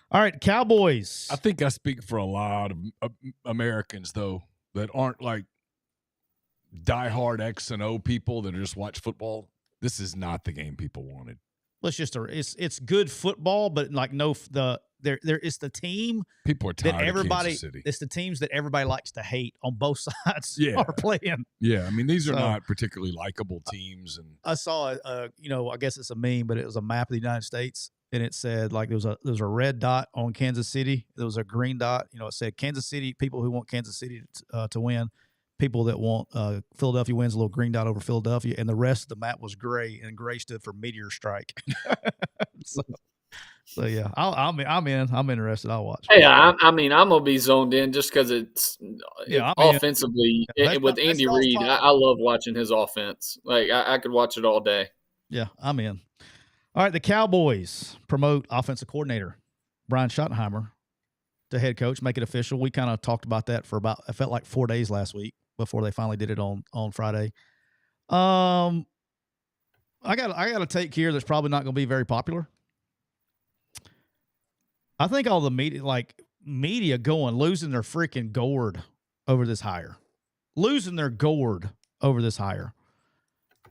All right, Cowboys. I think I speak for a lot of Americans though that aren't like diehard X and O people that just watch football. This is not the game people wanted. Well, it's good football, but like it's the team. People are tired of Kansas City. It's the teams that everybody likes to hate on both sides are playing. Yeah, I mean, these are not particularly likable teams. And I saw, I guess it's a meme, but it was a map of the United States, and it said like there was a red dot on Kansas City. There was a green dot. It said Kansas City, people who want Kansas City to win. People that want Philadelphia wins, a little green dot over Philadelphia, and the rest of the map was gray, and gray stood for meteor strike. So yeah, I'm in. I'm interested. I'll watch. Hey, I'm gonna be zoned in just because it's offensively with Andy Reid. I love watching his offense. Like I could watch it all day. Yeah, I'm in. All right, the Cowboys promote offensive coordinator Brian Schottenheimer to head coach, make it official. We kind of talked about that for it felt like 4 days last week before they finally did it on Friday. I got a take here that's probably not going to be very popular. I think all the media losing their freaking gourd over this hire.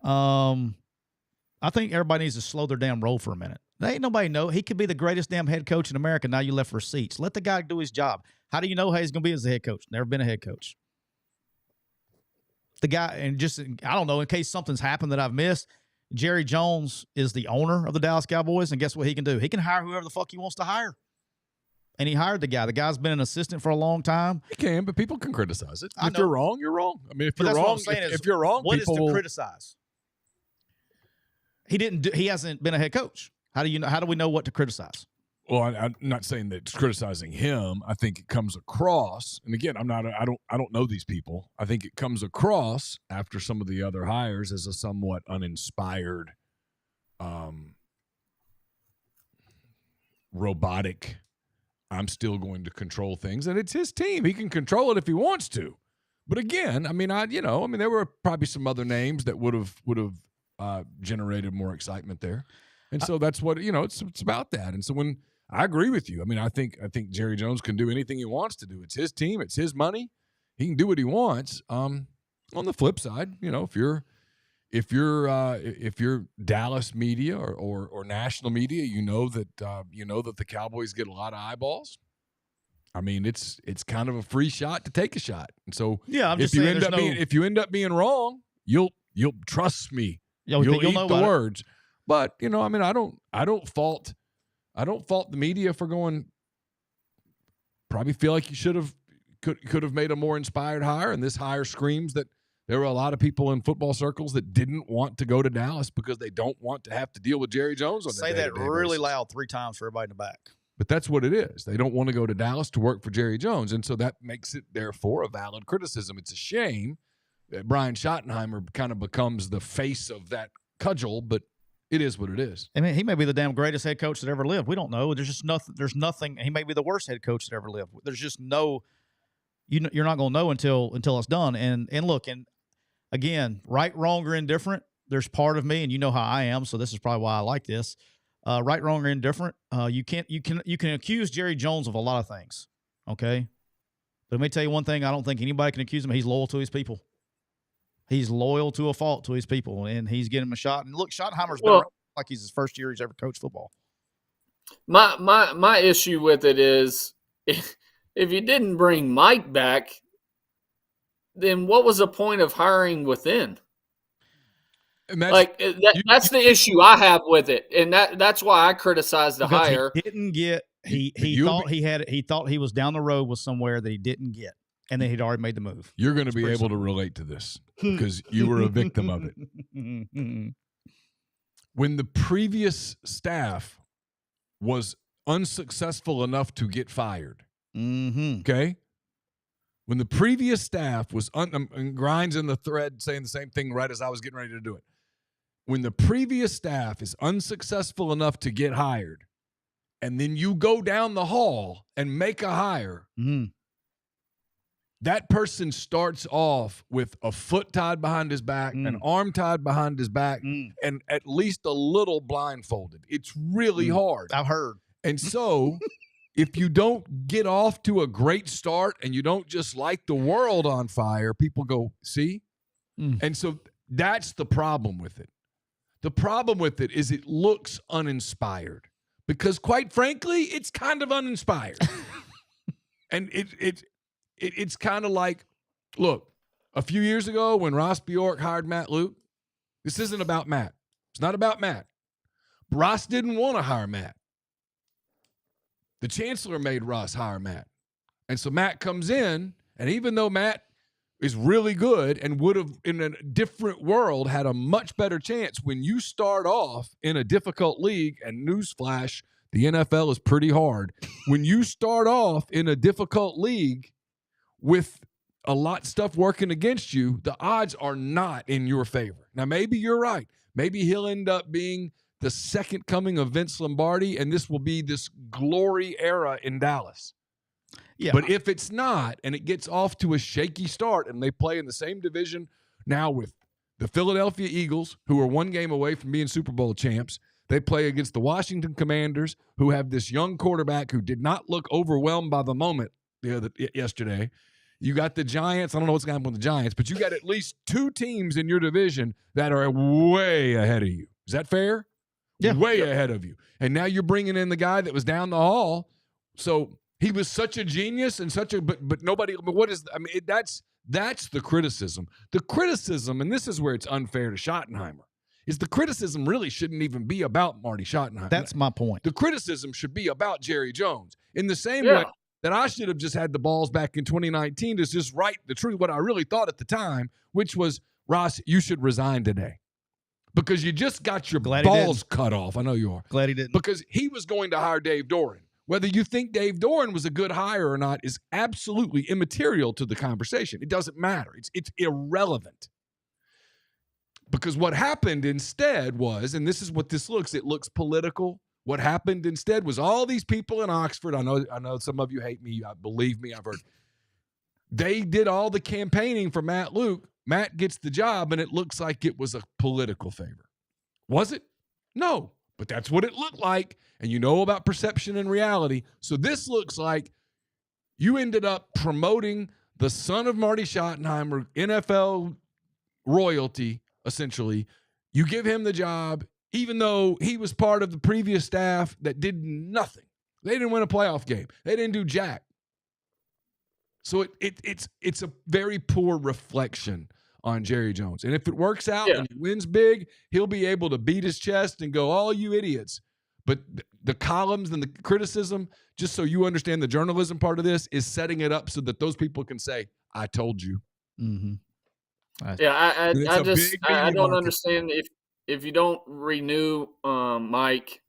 I think everybody needs to slow their damn roll for a minute. There ain't nobody know. He could be the greatest damn head coach in America. Now you left receipts. Let the guy do his job. How do you know how he's going to be as a head coach? Never been a head coach. The guy, and just, I don't know, in case something's happened that I've missed, Jerry Jones is the owner of the Dallas Cowboys, and guess what he can do? He can hire whoever the fuck he wants to hire. And he hired the guy. The guy's been an assistant for a long time. He can, but people can criticize it. If you're wrong, you're wrong. I mean, if you're wrong, if you're wrong, what is to criticize? He hasn't been a head coach. How do we know what to criticize? Well, I'm not saying that it's criticizing him. I think it comes across, and again, I don't know these people. I think it comes across after some of the other hires as a somewhat uninspired, robotic. I'm still going to control things, and it's his team. He can control it if he wants to. But again, there were probably some other names that would have generated more excitement there. And so that's what, it's about that. And so when I agree with you, I think Jerry Jones can do anything he wants to do. It's his team. It's his money. He can do what he wants. On the flip side, if you're Dallas media or national media, that the Cowboys get a lot of eyeballs. I mean, it's kind of a free shot to take a shot. And so if you end up being wrong, you'll trust me. You'll eat the words. But I don't fault the media for going. Probably feel like you could have made a more inspired hire, and this hire screams that There were a lot of people in football circles that didn't want to go to Dallas because they don't want to have to deal with Jerry Jones on Say that really basis. loud 3 times for everybody in the back. But that's what it is. They don't want to go to Dallas to work for Jerry Jones, and so that makes it, therefore, a valid criticism. It's a shame that Brian Schottenheimer kind of becomes the face of that cudgel, but it is what it is. I mean, he may be the damn greatest head coach that ever lived. We don't know. There's just nothing. There's nothing. He may be the worst head coach that ever lived. There's just no. You're not going to know until it's done. And look, and again, right, wrong, or indifferent. There's part of me, and you know how I am. So this is probably why I like this. Right, wrong, or indifferent. You can accuse Jerry Jones of a lot of things. Okay, but let me tell you one thing. I don't think anybody can accuse him. He's loyal to his people. He's loyal to a fault to his people, and he's getting him a shot. And look, Schottenheimer's been like he's his first year he's ever coached football. My issue with it is if you didn't bring Mike back, then what was the point of hiring within? That's the issue I have with it, and that's why I criticize the hire. He didn't get he thought he was down the road with somewhere that he didn't get. And then he'd already made the move. You're going to be able to relate to this because you were a victim of it. When the previous staff was unsuccessful enough to get fired, okay? When the previous staff was and Grind's in the thread saying the same thing right as I was getting ready to do it. When the previous staff is unsuccessful enough to get hired, and then you go down the hall and make a hire, that person starts off with a foot tied behind his back, an arm tied behind his back, and at least a little blindfolded. It's really hard. I've heard. And so if you don't get off to a great start and you don't just light the world on fire, people go, see? And so that's the problem with it. The problem with it is it looks uninspired because, quite frankly, it's kind of uninspired. And it's kind of like, look, a few years ago when Ross Bjork hired Matt Luke, this isn't about Matt. It's not about Matt. Ross didn't want to hire Matt. The chancellor made Ross hire Matt. And so Matt comes in, and even though Matt is really good and would have, in a different world, had a much better chance, when you start off in a difficult league, and newsflash, the NFL is pretty hard. When you start off in a difficult league, with a lot of stuff working against you, the odds are not in your favor. Now, maybe you're right. Maybe he'll end up being the second coming of Vince Lombardi, and this will be this glory era in Dallas. Yeah. But if it's not, and it gets off to a shaky start, and they play in the same division now with the Philadelphia Eagles, who are one game away from being Super Bowl champs. They play against the Washington Commanders, who have this young quarterback who did not look overwhelmed by the moment yesterday. You got the Giants. I don't know what's going to happen with the Giants, but you got at least 2 teams in your division that are way ahead of you. Is that fair? Yeah. Way ahead of you. And now you're bringing in the guy that was down the hall. So he was such a genius and such a but nobody. But what is? I mean, that's the criticism. The criticism, and this is where it's unfair to Schottenheimer, is the criticism really shouldn't even be about Marty Schottenheimer. That's my point. The criticism should be about Jerry Jones in the same way that I should have just had the balls back in 2019 to just write the truth, what I really thought at the time, which was, Ross, you should resign today because you just got your balls cut off. I know you are. Glad he didn't. Because he was going to hire Dave Doran. Whether you think Dave Doran was a good hire or not is absolutely immaterial to the conversation. It doesn't matter. It's irrelevant. Because what happened instead was, and this is what this looks, it looks political. What happened instead was all these people in Oxford, I know some of you hate me, believe me, I've heard. They did all the campaigning for Matt Luke. Matt gets the job, and it looks like it was a political favor. Was it? No, but that's what it looked like. And you know about perception and reality. So this looks like you ended up promoting the son of Marty Schottenheimer, NFL royalty, essentially. You give him the job, even though he was part of the previous staff that did nothing. They didn't win a playoff game. They didn't do jack. So it's a very poor reflection on Jerry Jones. And if it works out and he wins big, he'll be able to beat his chest and go, all you idiots. But the columns and the criticism, just so you understand the journalism part of this, is setting it up so that those people can say, I told you. Mm-hmm. Yeah, I don't market. understand if you don't renew Mike,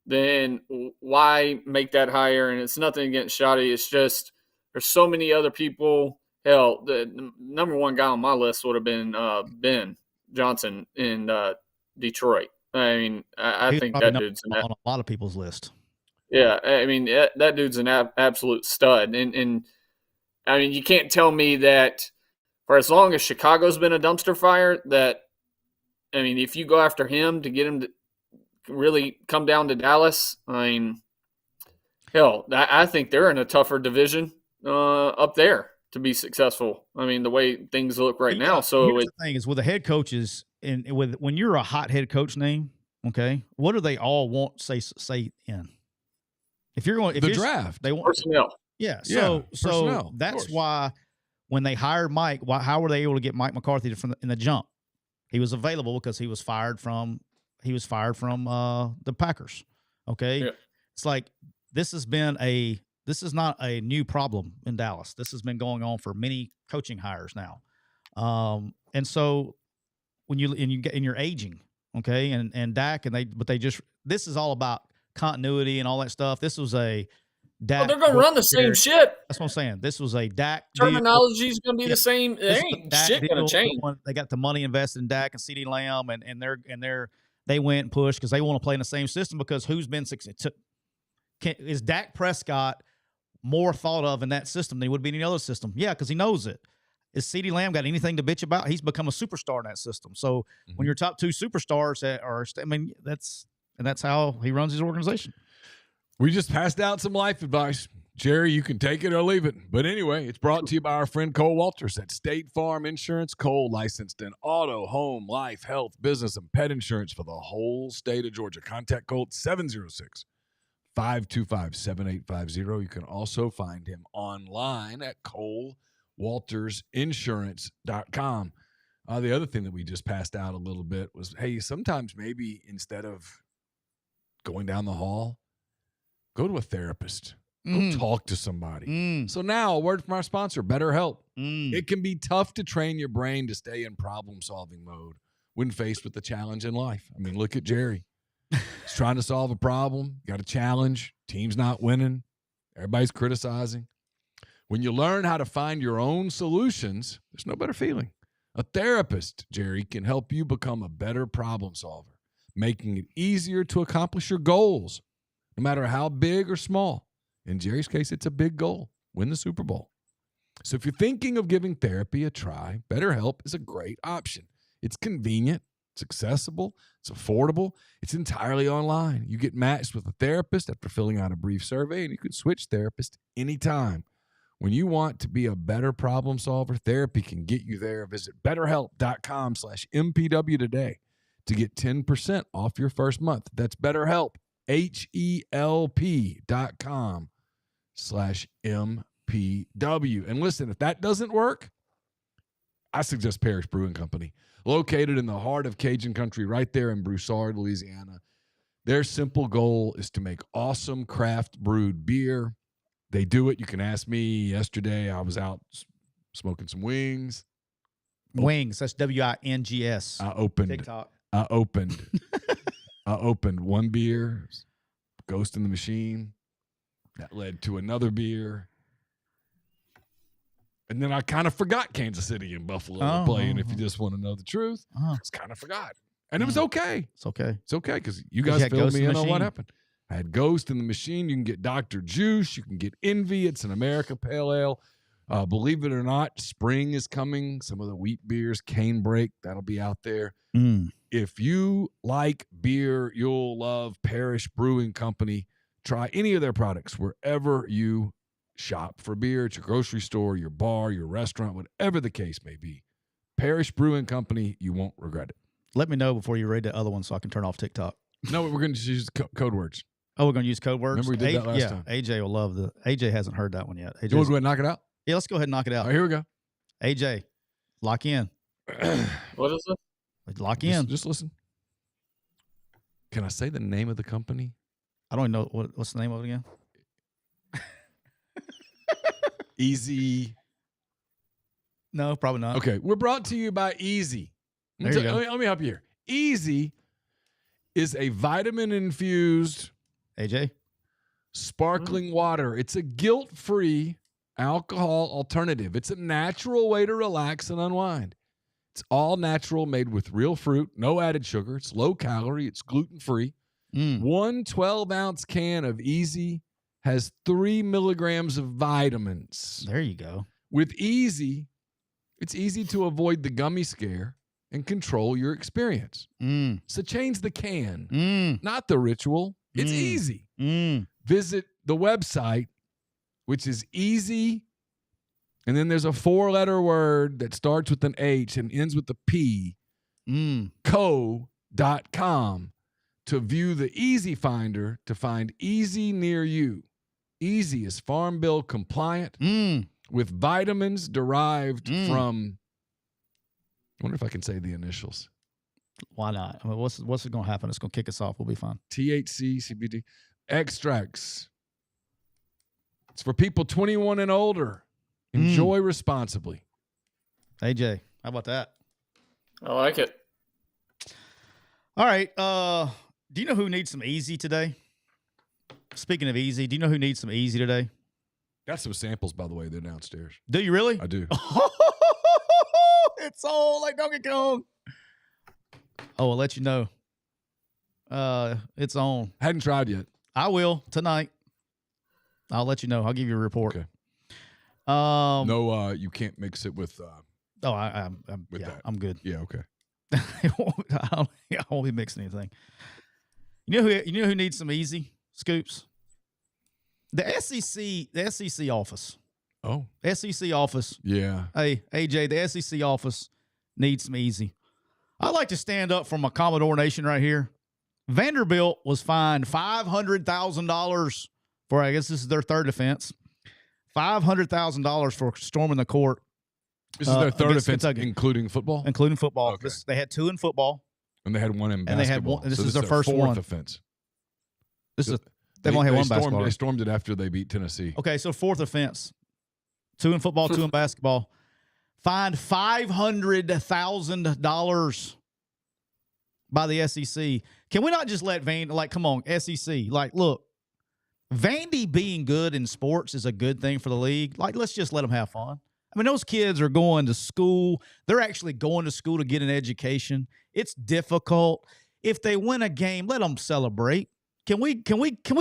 then why make that hire? And it's nothing against Shotty. It's just there's so many other people. Hell, the number one guy on my list would have been Ben Johnson in Detroit. I mean, I He's think probably that dude's on a lot of people's list. yeah. I mean, that dude's an absolute stud. And I mean, you can't tell me that for as long as Chicago's been a dumpster fire, that I mean, if you go after him to get him to really come down to Dallas, I mean, hell, I think they're in a tougher division up there to be successful. I mean, the way things look right now. So the thing is, with the head coaches, and when you're a hot head coach name, okay, what do they all want? Say in. If you're going, if the draft, they want personnel. Yeah. So personnel, that's why when they hired Mike, how were they able to get Mike McCarthy in the jump? He was available because he was fired from the Packers. Okay. Yeah. It's like this is not a new problem in Dallas. This has been going on for many coaching hires now. And so when you're aging, okay, and Dak this is all about continuity and all that stuff. This was a Dak. They're going to run the same shit. That's what I'm saying. This was a Dak terminology is going to be the same. There ain't shit going to change. They got the money invested in Dak and CeeDee Lamb, and they went and pushed because they want to play in the same system. Because who's been successful? Is Dak Prescott more thought of in that system than he would be in any other system? Yeah, because he knows it. Is CeeDee Lamb got anything to bitch about? He's become a superstar in that system. So when your top two superstars that's how he runs his organization. We just passed out some life advice. Jerry, you can take it or leave it. But anyway, it's brought to you by our friend Cole Walters at State Farm Insurance. Cole licensed in auto, home, life, health, business, and pet insurance for the whole state of Georgia. Contact Cole at 706-525-7850. You can also find him online at ColeWaltersInsurance.com. The other thing that we just passed out a little bit was, hey, sometimes maybe instead of going down the hall, go to a therapist. Go talk to somebody. So now, a word from our sponsor, BetterHelp. It can be tough to train your brain to stay in problem-solving mode when faced with a challenge in life. I mean, look at Jerry. He's trying to solve a problem. Got a challenge. Team's not winning. Everybody's criticizing. When you learn how to find your own solutions, there's no better feeling. A therapist, Jerry, can help you become a better problem solver, making it easier to accomplish your goals, no matter how big or small. In Jerry's case, it's a big goal, win the Super Bowl. So if you're thinking of giving therapy a try, BetterHelp is a great option. It's convenient, it's accessible, it's affordable, it's entirely online. You get matched with a therapist after filling out a brief survey, and you can switch therapists anytime. When you want to be a better problem solver, therapy can get you there. Visit BetterHelp.com/MPW today to get 10% off your first month. That's BetterHelp, HELP.com/MPW. And listen, if that doesn't work, I suggest Parish Brewing Company, located in the heart of Cajun country right there in Broussard, Louisiana. Their simple goal is to make awesome craft brewed beer. They do it. You can ask me. Yesterday, I was out smoking some wings. Wings. That's WINGS. TikTok. I opened one beer, Ghost in the Machine. That led to another beer. And then I kind of forgot Kansas City and Buffalo were playing, if you just want to know the truth. I just kind of forgot. And it was okay. It's okay. It's okay because you guys filled me in on what happened. I had Ghost in the Machine. You can get Dr. Juice. You can get Envy. It's an America Pale Ale. Believe it or not, spring is coming. Some of the wheat beers, Cane Break, that'll be out there. If you like beer, you'll love Parish Brewing Company. Try any of their products wherever you shop for beer, at your grocery store, your bar, your restaurant, whatever the case may be. Parish Brewing Company, you won't regret it. Let me know before you read the other one so I can turn off TikTok. No, we're going to use code words. Oh, we're going to use code words? Remember we did that last time. AJ will love AJ hasn't heard that one yet. You want to go ahead and knock it out? Yeah, let's go ahead and knock it out. All right, here we go. AJ, lock in. What is it? Lock in. Just listen. Can I say the name of the company? I don't even know. What's the name of it again? Easy. No, probably not. Okay, we're brought to you by Easy. There you go. Let me help you here. Easy is a vitamin-infused AJ? sparkling water. It's a guilt-free alcohol alternative. It's a natural way to relax and unwind. It's all natural, made with real fruit, no added sugar. It's low-calorie. It's gluten-free. One 12-ounce can of Easy has 3 milligrams of vitamins. There you go. With Easy, it's easy to avoid the gummy scare and control your experience. So change the can, not the ritual. It's easy. Visit the website, which is easy, and then there's a 4-letter word that starts with an H and ends with a P, co.com, to view the Easy Finder to find Easy near you. Easy is Farm Bill compliant with vitamins derived from, I wonder if I can say the initials. Why not? I mean, what's going to happen? It's going to kick us off. We'll be fine. THC, CBD, extracts. It's for people 21 and older. Enjoy responsibly. AJ, how about that? I like it. All right. Do you know who needs some Easy today? Speaking of Easy, do you know who needs some Easy today? Got some samples, by the way. They're downstairs. Do you really? I do. It's all like Donkey Kong. Oh, I'll let you know. It's on. Hadn't tried yet. I will tonight. I'll let you know. I'll give you a report. Okay. No, you can't mix it with. I'm with yeah, that. I'm good. Yeah. Okay. I won't be mixing anything. You know who needs some Easy scoops? The SEC office. Oh. SEC office. Yeah. Hey, AJ, the SEC office needs some Easy. I'd like to stand up for my Commodore Nation right here. Vanderbilt was fined $500,000 for, I guess this is their third offense, $500,000 for storming the court. This is their third offense, Kentucky. including football? Including football. Okay. They had 2 in football. And they had 1 in And basketball. they had one. This So is their first fourth one. offense. They've only had one basketball. They stormed it after they beat Tennessee. Okay, so fourth offense. 2 in football, 2 in basketball. Fined $500,000 by the SEC. Can we not just let come on, SEC. Look, Vandy being good in sports is a good thing for the league. Let's just let them have fun. I mean, those kids are going to school. They're actually going to school to get an education. It's difficult. If they win a game, let them celebrate. Can we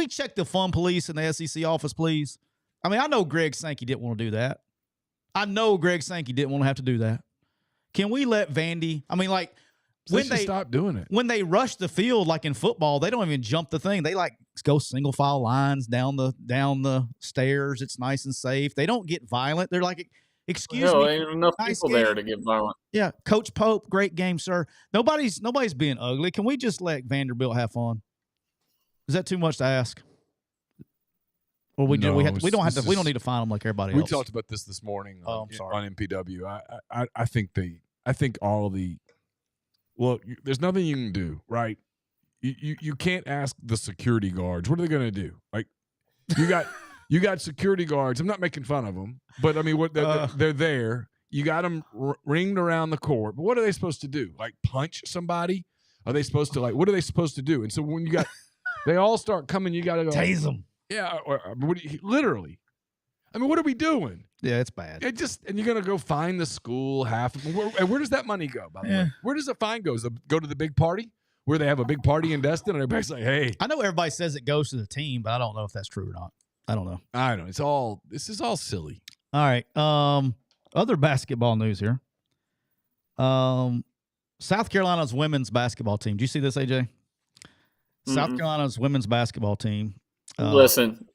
check the fun police in the SEC office, please? I mean, I know Greg Sankey didn't want to do that. I know Greg Sankey didn't want to have to do that. Can we let Vandy? I mean, When they stop doing it. When they rush the field, like in football, they don't even jump the thing. They go single file lines down the stairs. It's nice and safe. They don't get violent. They're like, excuse me, ain't enough nice people game. there to get violent. Yeah, Coach Pope, great game, sir. Nobody's being ugly. Can we just let Vanderbilt have fun? Is that too much to ask? Or we don't need to fine them like everybody else. We talked about this morning on MPW. I think there's nothing you can do, right? You can't ask the security guards. What are they going to do? You got security guards. I'm not making fun of them, but I mean, they're there. You got them ringed around the court. But what are they supposed to do? Punch somebody? Are they supposed to what are they supposed to do? And so when you got, they all start coming. You got to go tase them. Yeah, literally. I mean, what are we doing? Yeah, it's bad. And you're gonna go find the school half. Where does that money go? By the way, where does the fine go? Does it go to the big party where they have a big party in Destin, and everybody's like, "Hey." I know everybody says it goes to the team, but I don't know if that's true or not. I don't know. I know this is all silly. All right. Other basketball news here. South Carolina's women's basketball team. Do you see this, AJ? Mm-hmm. South Carolina's women's basketball team. Listen,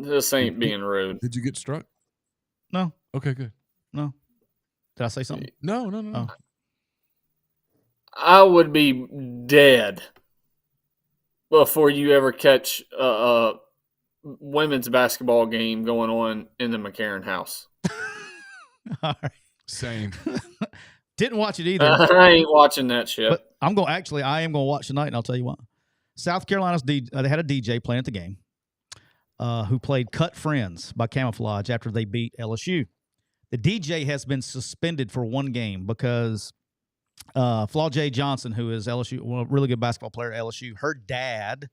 this ain't being rude. Did you get struck? No. Okay, good. No. Did I say something? No. Oh. I would be dead before you ever catch a women's basketball game going on in the McCarron house. All right. Same. Didn't watch it either. I ain't watching that shit. But I am going to watch tonight, and I'll tell you what. South Carolina's they had a DJ playing at the game who played Cut Friends by Camouflage after they beat LSU. The DJ has been suspended for one game because Flaw J. Johnson, who is LSU, well, a really good basketball player at LSU, her dad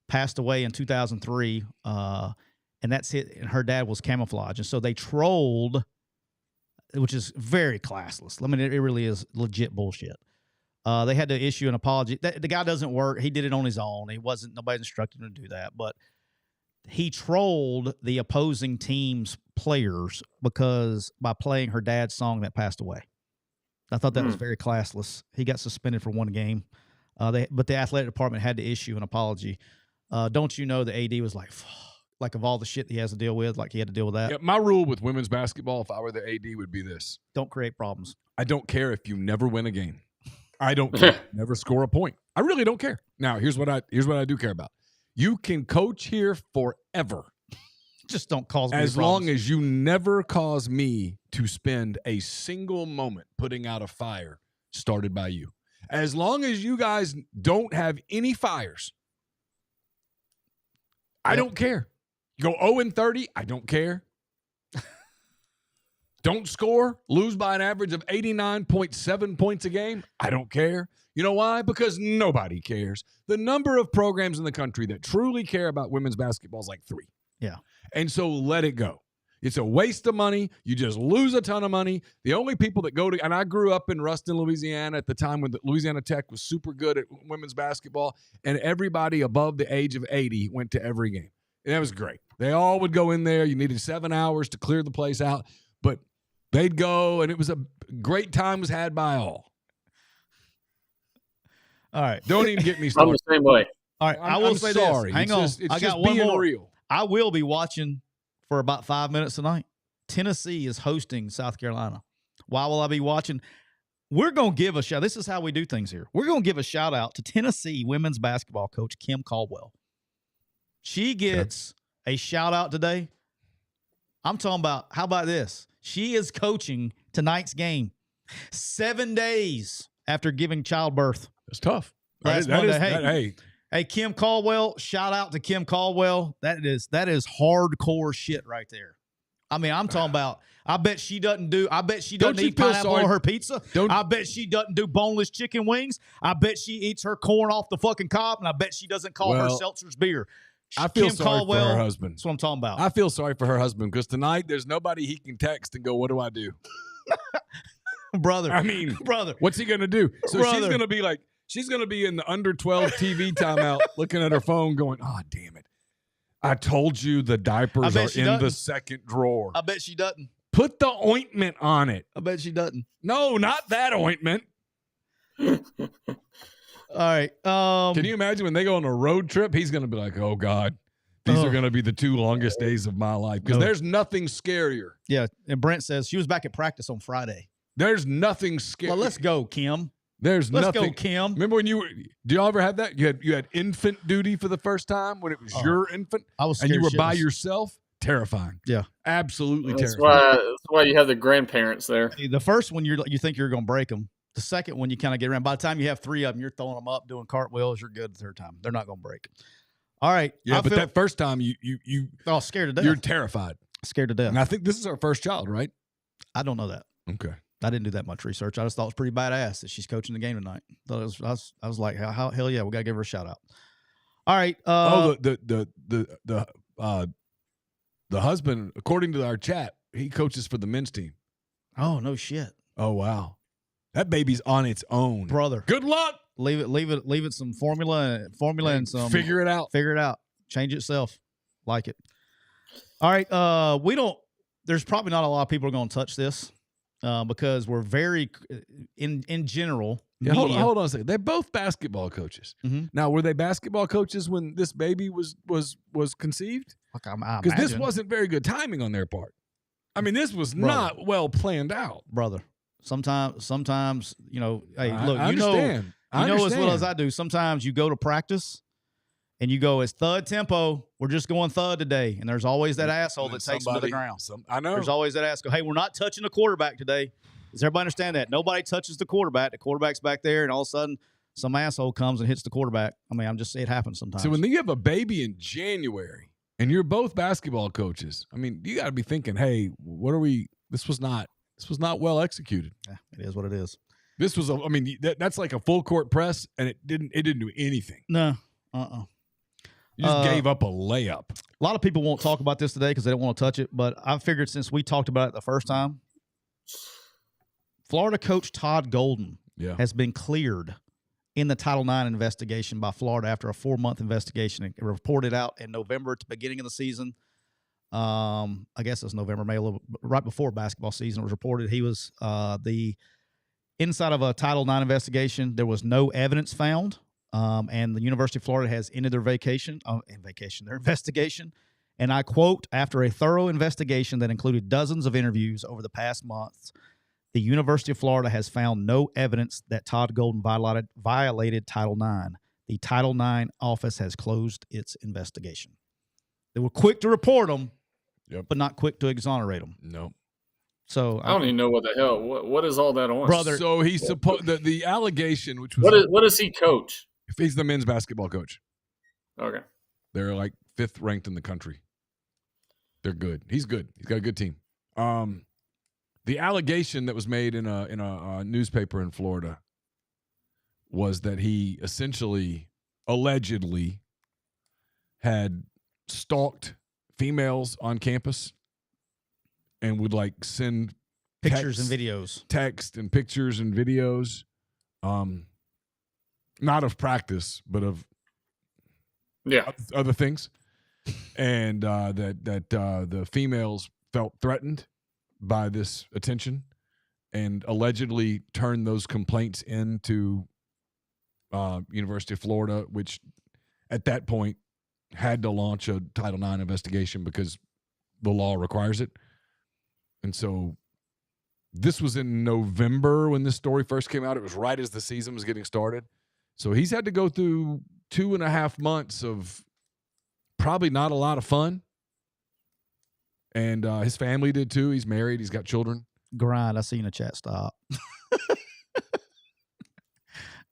passed away in 2003, and that's it. And her dad was camouflage, and so they trolled, which is very classless. I mean, it really is legit bullshit. They had to issue an apology. The guy doesn't work. He did it on his own. Nobody instructed him to do that, but he trolled the opposing team's players because by playing her dad's song that passed away. I thought that was very classless. He got suspended for one game, but the athletic department had to issue an apology. Don't you know the AD was like of all the shit he has to deal with, like he had to deal with that. Yeah, my rule with women's basketball, if I were the AD, would be this: don't create problems. I don't care if you never win a game. I don't care. Never score a point. I really don't care. Now, here's what I do care about. You can coach here forever. Just don't cause me as problems. long as you never cause me to spend a single moment putting out a fire started by you. As long as you guys don't have any fires, I don't care. You go 0-30, I don't care. Don't score, lose by an average of 89.7 points a game, I don't care. You know why? Because nobody cares. The number of programs in the country that truly care about women's basketball is like 3. Yeah. And so let it go. It's a waste of money. You just lose a ton of money. The only people that go to, and I grew up in Ruston, Louisiana at the time when the Louisiana Tech was super good at women's basketball, and everybody above the age of 80 went to every game. And that was great. They all would go in there. You needed 7 hours to clear the place out, but they'd go, and it was a great time was had by all. All right. Don't even get me started. I'm the same way. All right. I will say sorry. this. Hang on. I got one more. Real. I will be watching for about 5 minutes tonight. Tennessee is hosting South Carolina. Why will I be watching? We're going to give a shout. This is how we do things here. We're going to give a shout out to Tennessee women's basketball coach Kim Caldwell. She gets a shout out today. I'm talking about, how about this? She is coaching tonight's game 7 days after giving childbirth. That's tough. Last Monday. Hey, Kim Caldwell, shout out to Kim Caldwell. That is hardcore shit right there. I mean, I'm talking about, I bet she doesn't eat pineapple on her pizza. I bet she doesn't do boneless chicken wings. I bet she eats her corn off the fucking cob, and I bet she doesn't call her seltzer's beer. I feel sorry for her husband. That's what I'm talking about. I feel sorry for her husband because tonight there's nobody he can text and go, what do I do? Brother. What's he going to do? So brother. she's going to be in the under 12 TV timeout looking at her phone going, oh, damn it. I told you the diapers are in the second drawer. I bet she doesn't. Put the ointment on it. I bet she doesn't. No, not that ointment. All right. Can you imagine when they go on a road trip? He's going to be like, oh, God, these are going to be the 2 longest days of my life because there's nothing scarier. Yeah, and Brent says she was back at practice on Friday. There's nothing scary. Well, let's go, Kim. Let's go, Kim. Remember when did y'all ever have that? You had infant duty for the first time when it was your infant? I was scared and you were shitless. by yourself? Terrifying. Yeah. Absolutely terrifying. That's why you have the grandparents there. The first one, you think you're going to break them. The second one, you kind of get around. By the time you have 3 of them, you're throwing them up, doing cartwheels. You're good the third time. They're not going to break. All right. Yeah, but that first time, you scared to death. You're terrified. Scared to death. And I think this is her first child, right? I don't know that. Okay. I didn't do that much research. I just thought it was pretty badass that she's coaching the game tonight. I was like, hell yeah, we gotta give her a shout out. All right. The husband, according to our chat, he coaches for the men's team. Oh no shit. Oh wow, that baby's on its own, brother. Good luck. Leave it. Some formula and some figure it out. Change itself. Like it. All right. There's probably not a lot of people are going to touch this. Because we're very in general. Yeah, hold on a second. They're both basketball coaches. Mm-hmm. Now, were they basketball coaches when this baby was conceived? Because this wasn't very good timing on their part. I mean, this was not well planned out, brother. Sometimes hey, look, I understand. You know as well as I do. Sometimes you go to practice. And you go, it's thud tempo. We're just going thud today. And there's always that asshole that takes them to the ground. I know. There's always that asshole. Hey, we're not touching the quarterback today. Does everybody understand that? Nobody touches the quarterback. The quarterback's back there, and all of a sudden, some asshole comes and hits the quarterback. I mean, it happens sometimes. So when you have a baby in January, and you're both basketball coaches, I mean, you got to be thinking, hey, what are we This was not well executed. Yeah, it is what it is. This was that's like a full court press, and it didn't do anything. No. You just gave up a layup. A lot of people won't talk about this today because they don't want to touch it, but I figured since we talked about it the first time, Florida coach Todd Golden has been cleared in the Title IX investigation by Florida after a 4-month investigation. It reported out in November at the beginning of the season. I guess it was November, May, right before basketball season. It was reported he was the inside of a Title IX investigation. There was no evidence found, and the University of Florida has ended their their investigation. And I quote, after a thorough investigation that included dozens of interviews over the past months, the University of Florida has found no evidence that Todd Golden violated Title IX. The Title IX office has closed its investigation. They were quick to report them, but not quick to exonerate them. No. So I don't even know what the hell. What is all that on, brother? So he's supposed the allegation, which was what does he coach? He's the men's basketball coach. Okay, they're like 5th ranked in the country. They're good. He's good. He's got a good team. The allegation that was made in a newspaper in Florida was that he essentially, allegedly, had stalked females on campus and would like send pictures and videos, text and pictures and videos, not of practice, but of other things, and that the females felt threatened by this attention and allegedly turned those complaints into University of Florida, which at that point had to launch a Title IX investigation because the law requires it. And so this was in November when this story first came out. It was right as the season was getting started. So he's had to go through 2.5 months of probably not a lot of fun. And his family did too. He's married. He's got children. Grind. I see you in the chat. Stop.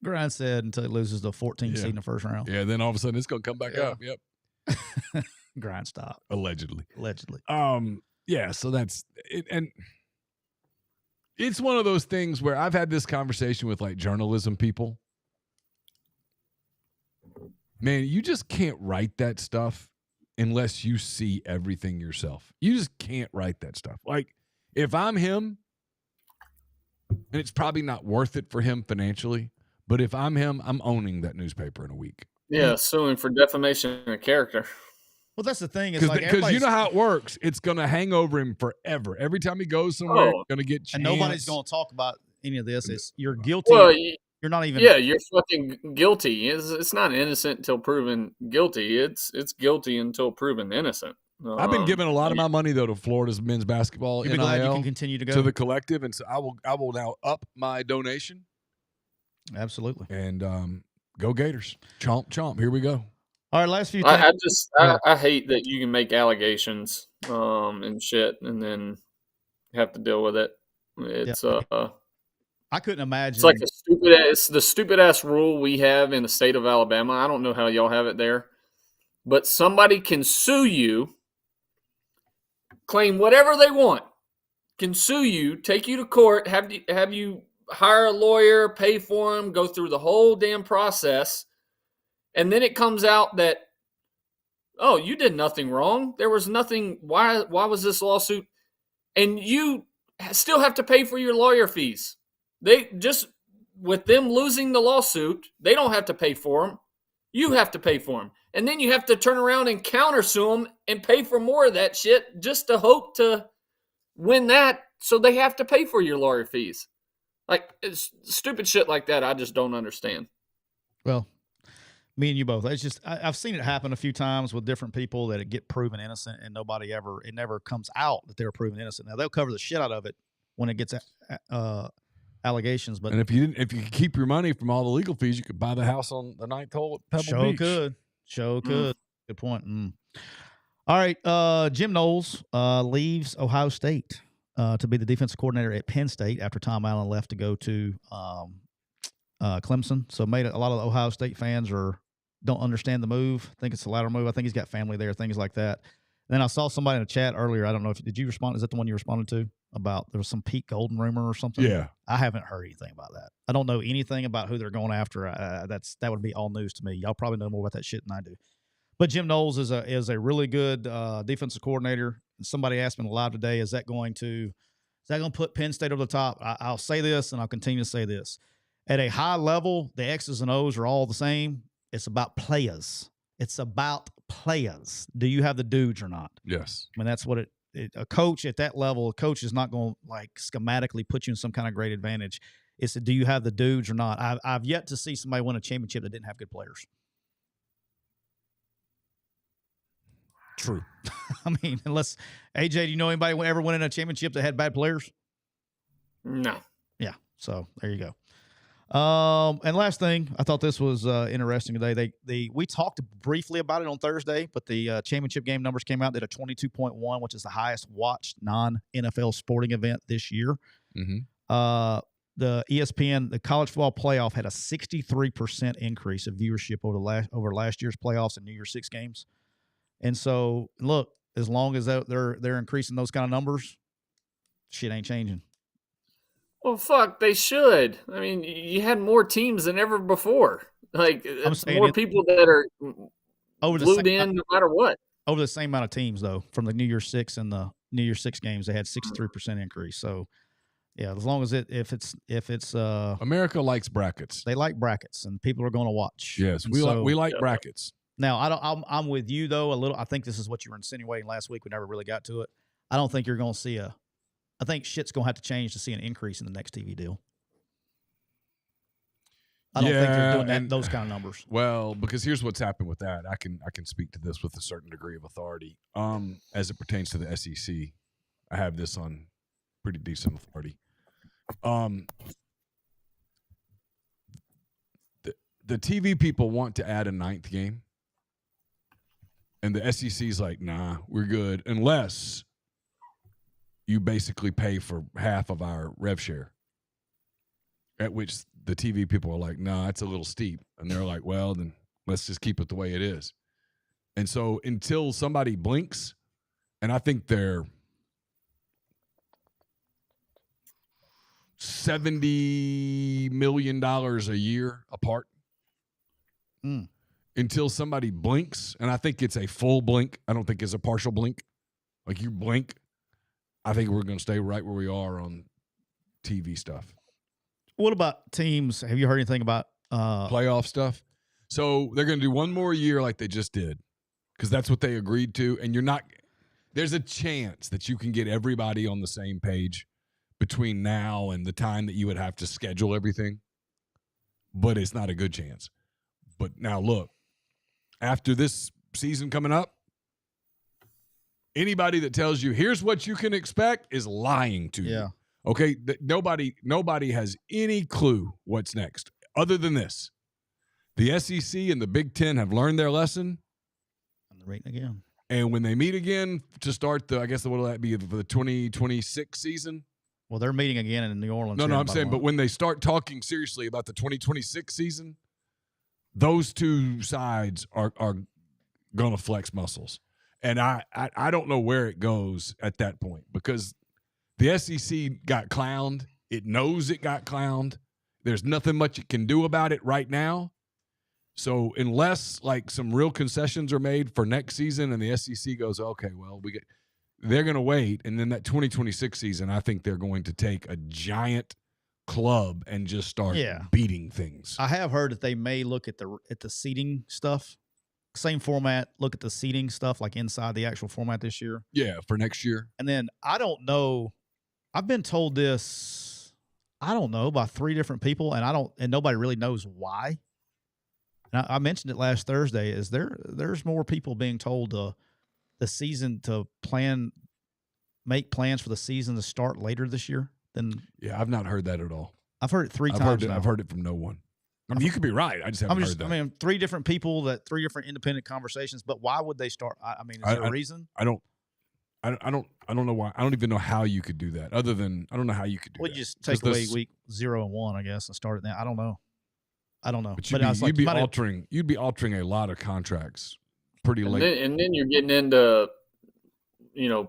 Grind said until he loses the 14th seed in the first round. Yeah, then all of a sudden it's going to come back up. Yep. Grind stop. Allegedly. Yeah, so that's it. And it's one of those things where I've had this conversation with like journalism people. Man, you just can't write that stuff unless you see everything yourself. You just can't write that stuff. Like, if I'm him, and it's probably not worth it for him financially, but if I'm him, I'm owning that newspaper in a week. Yeah, suing for defamation of character. Well, that's the thing. Because you know how it works. It's going to hang over him forever. Every time he goes somewhere, it's going to get chance. And nobody's going to talk about any of this. You're guilty. Well, you're not even. Yeah, you're fucking guilty. It's not innocent until proven guilty. It's guilty until proven innocent. I've been giving a lot of my money though to Florida's men's basketball. You'll be glad you can continue to go to the collective, and so I will now up my donation. Absolutely. And go Gators! Chomp chomp! Here we go. All right, last few. I hate that you can make allegations and shit, and then have to deal with it. It's I couldn't imagine. It's like it's the stupid ass rule we have in the state of Alabama. I don't know how y'all have it there, but somebody can sue you, claim whatever they want, can sue you, take you to court, have you hire a lawyer, pay for them, go through the whole damn process, and then it comes out that, oh, you did nothing wrong. There was nothing. Why was this lawsuit? And you still have to pay for your lawyer fees. They just, with them losing the lawsuit, they don't have to pay for them. You have to pay for them. And then you have to turn around and countersue them and pay for more of that shit just to hope to win that. So they have to pay for your lawyer fees. Like, it's stupid shit like that. I just don't understand. Well, me and you both. It's just I've seen it happen a few times with different people that get proven innocent, and it never comes out that they were proven innocent. Now they'll cover the shit out of it when it gets allegations. But if you could keep your money from all the legal fees, you could buy the house on the ninth hole at Pebble Beach. Could. Good point. All right, Jim Knowles leaves Ohio State to be the defensive coordinator at Penn State after Tom Allen left to go to Clemson. So made a lot of the Ohio State fans don't understand the move. Think it's a lateral move. I think he's got family there, things like that. Then I saw somebody in the chat earlier. I don't know if did you respond? Is that the one you responded to about there was some Pete Golden rumor or something? Yeah. I haven't heard anything about that. I don't know anything about who they're going after. That would be all news to me. Y'all probably know more about that shit than I do. But Jim Knowles is a really good defensive coordinator. And somebody asked me live today, is that going to put Penn State over the top? I'll say this, and I'll continue to say this. At a high level, the X's and O's are all the same. It's about players. It's about players. Do you have the dudes or not? Yes. I mean, that's what a coach at that level, a coach is not going to like schematically put you in some kind of great advantage. It's do you have the dudes or not? I've yet to see somebody win a championship that didn't have good players. True. I mean, unless AJ, do you know anybody ever winning a championship that had bad players? No. Yeah. So there you go. And last thing, I thought this was interesting today. We talked briefly about it on Thursday, but the championship game numbers came out. They had a 22.1, which is the highest watched non-NFL sporting event this year. Mm-hmm. The ESPN, the college football playoff, had a 63% increase of viewership over last year's playoffs and New Year's Six games. And so, look, as long as they're increasing those kind of numbers, shit ain't changing. Well, fuck, they should. I mean, you had more teams than ever before. Like, it's more people that are glued in no matter what. Over the same amount of teams, though, from the New Year's Six and the New Year's Six games, they had 63% increase. So, yeah, as long as if it's America likes brackets. They like brackets, and people are going to watch. Yes, we like brackets. Now, I'm with you though a little. I think this is what you were insinuating last week. We never really got to it. I don't think you're going to see I think shit's going to have to change to see an increase in the next TV deal. I don't think they're doing those kind of numbers. Well, because here's what's happened with that. I can speak to this with a certain degree of authority. As it pertains to the SEC, I have this on pretty decent authority. The TV people want to add a ninth game. And the SEC's like, nah, we're good. Unless you basically pay for half of our rev share. At which the TV people are like, nah, it's a little steep. And they're like, well, then let's just keep it the way it is. And so until somebody blinks, and I think they're $70 million a year apart. Until somebody blinks, and I think it's a full blink. I don't think it's a partial blink. Like you blink, I think we're going to stay right where we are on TV stuff. What about teams? Have you heard anything about playoff stuff? So they're going to do one more year like they just did because that's what they agreed to. And there's a chance that you can get everybody on the same page between now and the time that you would have to schedule everything. But it's not a good chance. But now look, after this season coming up, anybody that tells you here's what you can expect is lying to you. Okay, nobody has any clue what's next other than this. The SEC and the Big Ten have learned their lesson. And they're meeting again. And when they meet again to start what will that be for the 2026 season? Well, they're meeting again in New Orleans. No, I'm saying, but when they start talking seriously about the 2026 season, those two sides are going to flex muscles. And I don't know where it goes at that point because the SEC got clowned. It knows it got clowned. There's nothing much it can do about it right now. So unless like some real concessions are made for next season and the SEC goes, okay, well, they're going to wait. And then that 2026 season, I think they're going to take a giant club and just start beating things. I have heard that they may look at the seating stuff, same format, look at the seating stuff like inside the actual format this year. Yeah, for next year. And then I don't know. I've been told this, I don't know, by 3 different people, and nobody really knows why. And I mentioned it last Thursday. Is there's more people being told the season to make plans for the season to start later this year than. Yeah, I've not heard that at all. I've heard it 3 times. I've heard it from no one. I mean, you could be right. I just haven't heard that. I mean, 3 different people, 3 different independent conversations. But why would they start? I mean, is there a reason? I don't know why. I don't even know how you could do that. Other than I don't know how you could do that. Well, you just take away week 0 and 1, I guess, and start it now. I don't know. But you'd be altering a lot of contracts pretty late. And then you're getting into NFL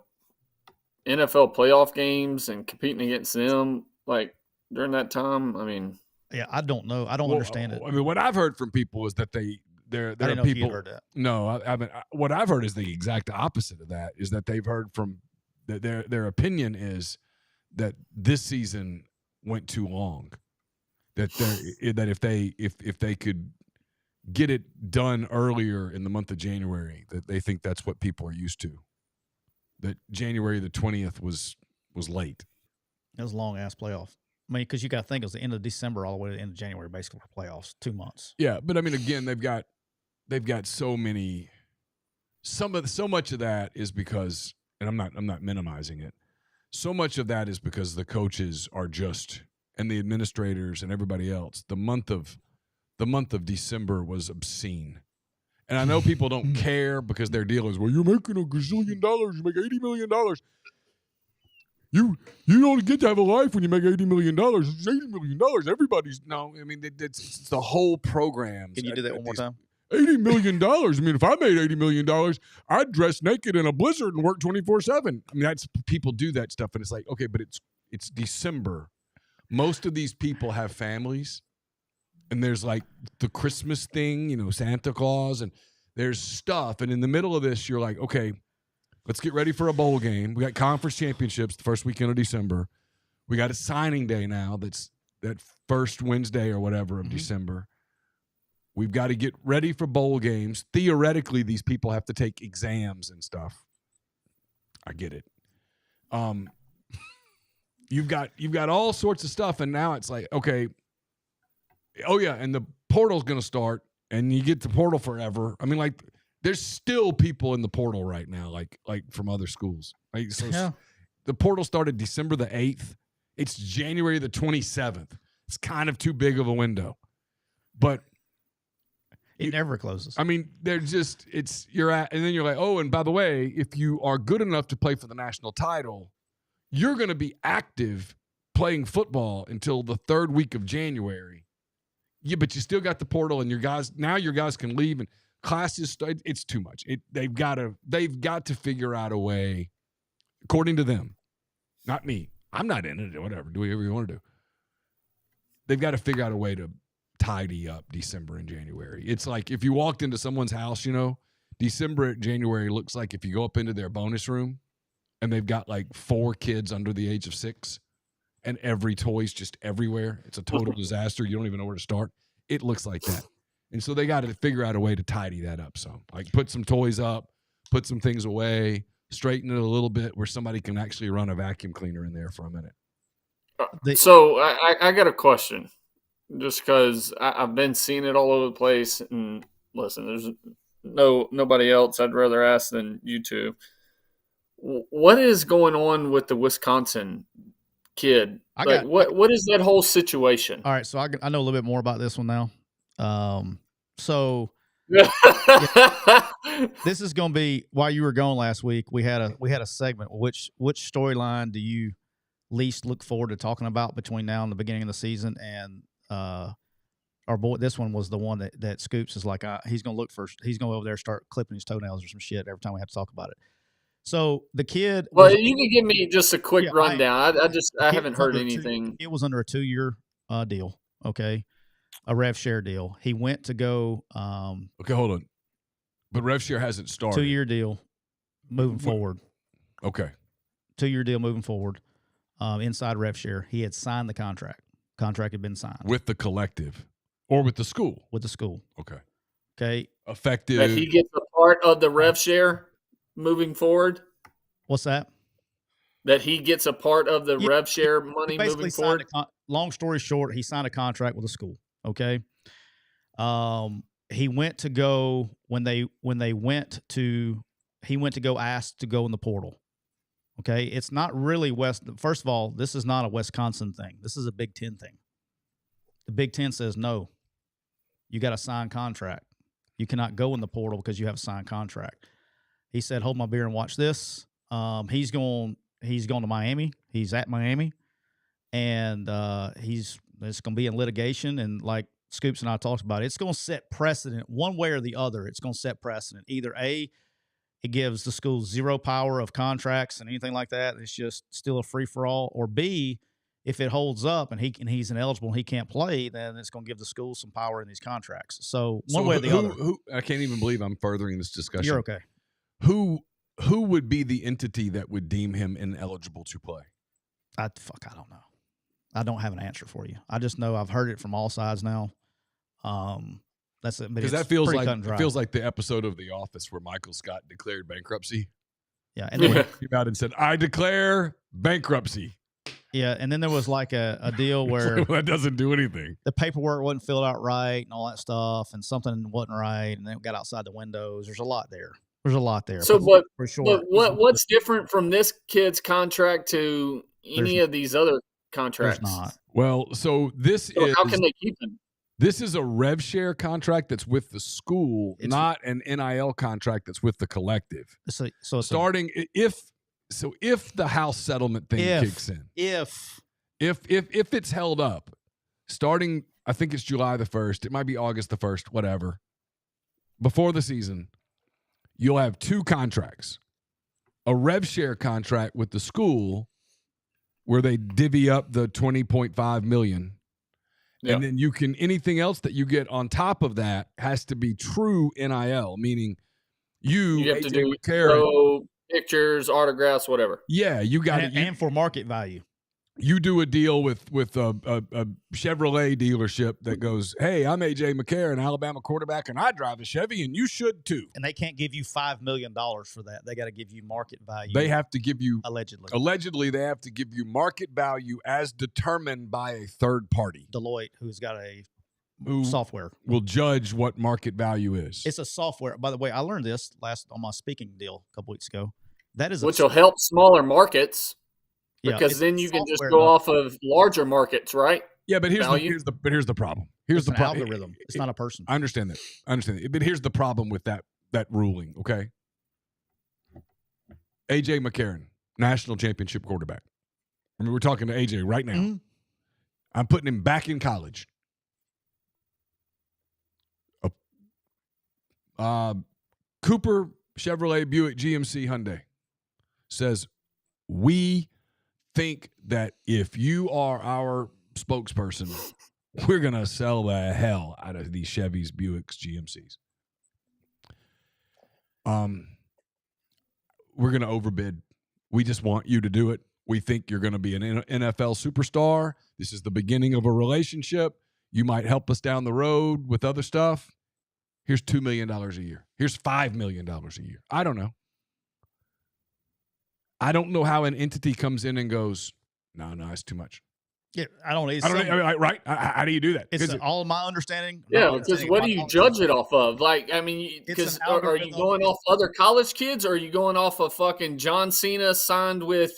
playoff games and competing against them like during that time? I mean, Yeah, I don't know. I don't understand it. I mean, what I've heard from people is that there I are didn't know people. if you heard that. No, I mean, what I've heard is the exact opposite of that. Is that they've heard from that their opinion is that this season went too long. That if they could get it done earlier in the month of January, that they think that's what people are used to. That January the 20th was late. It was a long ass playoff. I mean, because you got to think it was the end of December all the way to the end of January, basically for playoffs, 2 months. Yeah, but I mean, again, they've got so many. So much of that is because, and I'm not minimizing it. So much of that is because the coaches are just, and the administrators and everybody else. The month of December was obscene. And I know people don't care because their deal is, well, you're making $1 gazillion, you make $80 million. You don't get to have a life when you make $80 million. It's $80 million. Everybody's no. I mean, it's the whole program. Can you do that one more time? $80 million. I mean, if I made $80 million, I'd dress naked in a blizzard and work 24/7. I mean, that's people do that stuff, and it's like, okay, but it's December. Most of these people have families, and there's like the Christmas thing, Santa Claus, and there's stuff. And in the middle of this, you're like, okay, let's get ready for a bowl game. We got conference championships the first weekend of December. We got a signing day now. That's that first Wednesday or whatever of December. We've got to get ready for bowl games. Theoretically, these people have to take exams and stuff. I get it. You've got all sorts of stuff, and now it's like, okay, oh yeah, and the portal's going to start, and you get the portal forever. I mean, like, there's still people in the portal right now, like from other schools. Like, so Yeah. The portal started December the 8th. It's January the 27th. It's kind of too big of a window, but It never closes. I mean, they're just you're at, and then you're like, oh, and by the way, if you are good enough to play for the national title, you're going to be active playing football until the third week of January. Yeah, but you still got the portal, and your guys can leave, and classes. It's too much. They've got to figure out a way, according to them, not me. I'm not in it. Whatever, do whatever you want to do. They've got to figure out a way to tidy up December and January. It's like if you walked into someone's house, December and January looks like if you go up into their bonus room and they've got like 4 kids under the age of 6 and every toy's just everywhere. It's a total disaster. You don't even know where to start. It looks like that. And so they got to figure out a way to tidy that up. So like put some toys up, put some things away, straighten it a little bit where somebody can actually run a vacuum cleaner in there for a minute. So I got a question. Just because I've been seeing it all over the place, and listen, there's nobody else I'd rather ask than you two. What is going on with the Wisconsin kid? What is that whole situation? All right, so I know a little bit more about this one now. So this is going to be while you were gone last week. We had a segment. Which storyline do you least look forward to talking about between now and the beginning of the season? And our boy, this one was the one that Scoops is like, he's going to go over there and start clipping his toenails or some shit every time we have to talk about it. So the kid. Well, you can give me just a quick rundown. I haven't heard anything. It was under a 2-year deal. Okay. A rev share deal. He went to go. Okay, hold on. But rev share hasn't started. 2-year deal moving forward. Okay. 2-year deal moving forward. Inside rev share. He had signed the contract. Contract had been signed. With the collective or with the school? With the school. Okay. Effective. That he gets a part of the rev share moving forward? What's that? That he gets a part of the rev share money moving forward? Long story short, he signed a contract with the school. Okay. He went to go he went to go ask to go in the portal. Okay, it's not really First of all, this is not a Wisconsin thing. This is a Big Ten thing. The Big Ten says no. You got a signed contract. You cannot go in the portal because you have a signed contract. He said, "Hold my beer and watch this." He's going to Miami. He's at Miami, and it's going to be in litigation. And like Scoops and I talked about, it's going to set precedent one way or the other. It's going to set precedent. Either A, it gives the school zero power of contracts and anything like that. It's just still a free for all. Or B, if it holds up and he's ineligible and he can't play, then it's going to give the school some power in these contracts. So one way or the other. I can't even believe I'm furthering this discussion. You're okay. Who would be the entity that would deem him ineligible to play? I don't know. I don't have an answer for you. I just know I've heard it from all sides now. That's it. Because that feels like the episode of The Office where Michael Scott declared bankruptcy. Yeah, and then he came out and said, "I declare bankruptcy." Yeah, and then there was like a deal where that doesn't do anything. The paperwork wasn't filled out right and all that stuff, and something wasn't right, and then it got outside the windows. There's a lot there. So, but what's different from this kid's contract to any of these other contracts? There's not. Well, so how can they keep him? This is a rev share contract that's with the school, not an NIL contract that's with the collective. If the house settlement thing kicks in, if it's held up, starting, I think it's July the 1st, it might be August the 1st, whatever, before the season, you'll have two contracts. A rev share contract with the school where they divvy up the $20.5 million. And then anything else that you get on top of that has to be true NIL, meaning you have to do pictures, autographs, whatever. Yeah, you got it. And for market value. You do a deal with a Chevrolet dealership that goes, "Hey, I'm AJ McCarron, Alabama quarterback, and I drive a Chevy, and you should too." And they can't give you $5 million for that. They got to give you market value. They have to give you allegedly. They have to give you market value as determined by a third party. Deloitte, who's got software, will judge what market value is. It's a software. By the way, I learned this on my speaking deal a couple weeks ago. Which will help smaller markets. Because then you can just go off of larger markets, right? Yeah, but here's the problem. Here's the problem. Algorithm. It's not a person. I understand that. But here's the problem with that ruling, okay? AJ McCarron, national championship quarterback. I mean, we're talking to AJ right now. Mm-hmm. I'm putting him back in college. Cooper Chevrolet Buick GMC Hyundai says, we think that if you are our spokesperson, we're going to sell the hell out of these Chevys, Buicks, GMCs. We're going to overbid. We just want you to do it. We think you're going to be an NFL superstar. This is the beginning of a relationship. You might help us down the road with other stuff. Here's $2 million a year. Here's $5 million a year. I don't know. I don't know how an entity comes in and goes, no, it's too much. Yeah, I don't know. Right? How do you do that? It's all my understanding. Yeah, because what do you judge it off of? Like, I mean, because are you going off other college kids, or are you going off of fucking John Cena signed with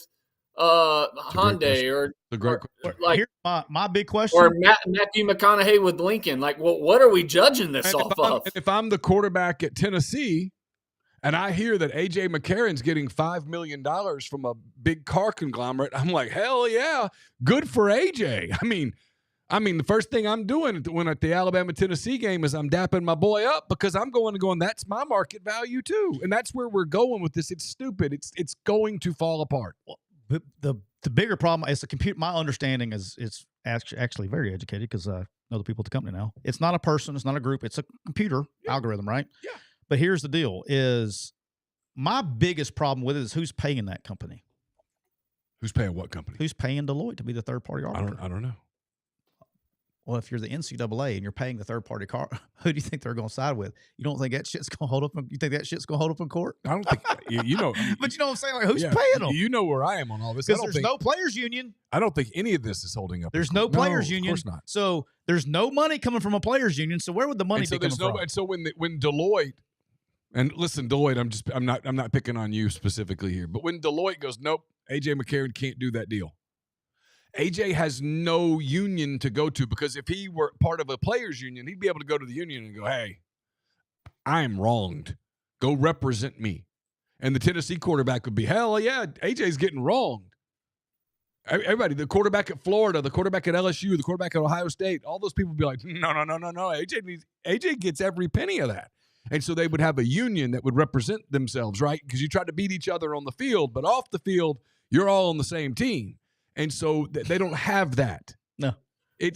Hyundai, or the great like here's my big question, or Matthew McConaughey with Lincoln? Like, what are we judging this off of? If I'm the quarterback at Tennessee, and I hear that AJ McCarron's getting $5 million from a big car conglomerate, I'm like, hell yeah, good for AJ. I mean, the first thing I'm doing when at the Alabama-Tennessee game is I'm dapping my boy up because I'm going, that's my market value too. And that's where we're going with this. It's stupid. It's going to fall apart. Well, the bigger problem is the computer. My understanding is it's actually very educated because I know the people at the company now. It's not a person. It's not a group. It's a computer algorithm, right? Yeah. But here's the deal: is my biggest problem with it is who's paying that company. Who's paying what company? Who's paying Deloitte to be the third party arbiter? I don't know. Well, if you're the NCAA and you're paying the third party car, who do you think they're going to side with? You don't think that shit's going to hold up? You think that shit's going to hold up in court? I don't think. But you know what I'm saying? Like, who's paying them? You know where I am on all this. Because there's no players union. I don't think any of this is holding up. There's no players union. Of course not. So there's no money coming from a players union. So where would the money be coming from? And so when Deloitte. And listen, Deloitte, I'm not picking on you specifically here, but when Deloitte goes, nope, AJ McCarron can't do that deal. AJ has no union to go to, because if he were part of a players union, he'd be able to go to the union and go, hey, I'm wronged. Go represent me. And the Tennessee quarterback would be, hell yeah, AJ's getting wronged. Everybody, the quarterback at Florida, the quarterback at LSU, the quarterback at Ohio State, all those people would be like, no. AJ gets every penny of that. And so they would have a union that would represent themselves, right? Because you try to beat each other on the field, but off the field, you're all on the same team. And so they don't have that. No.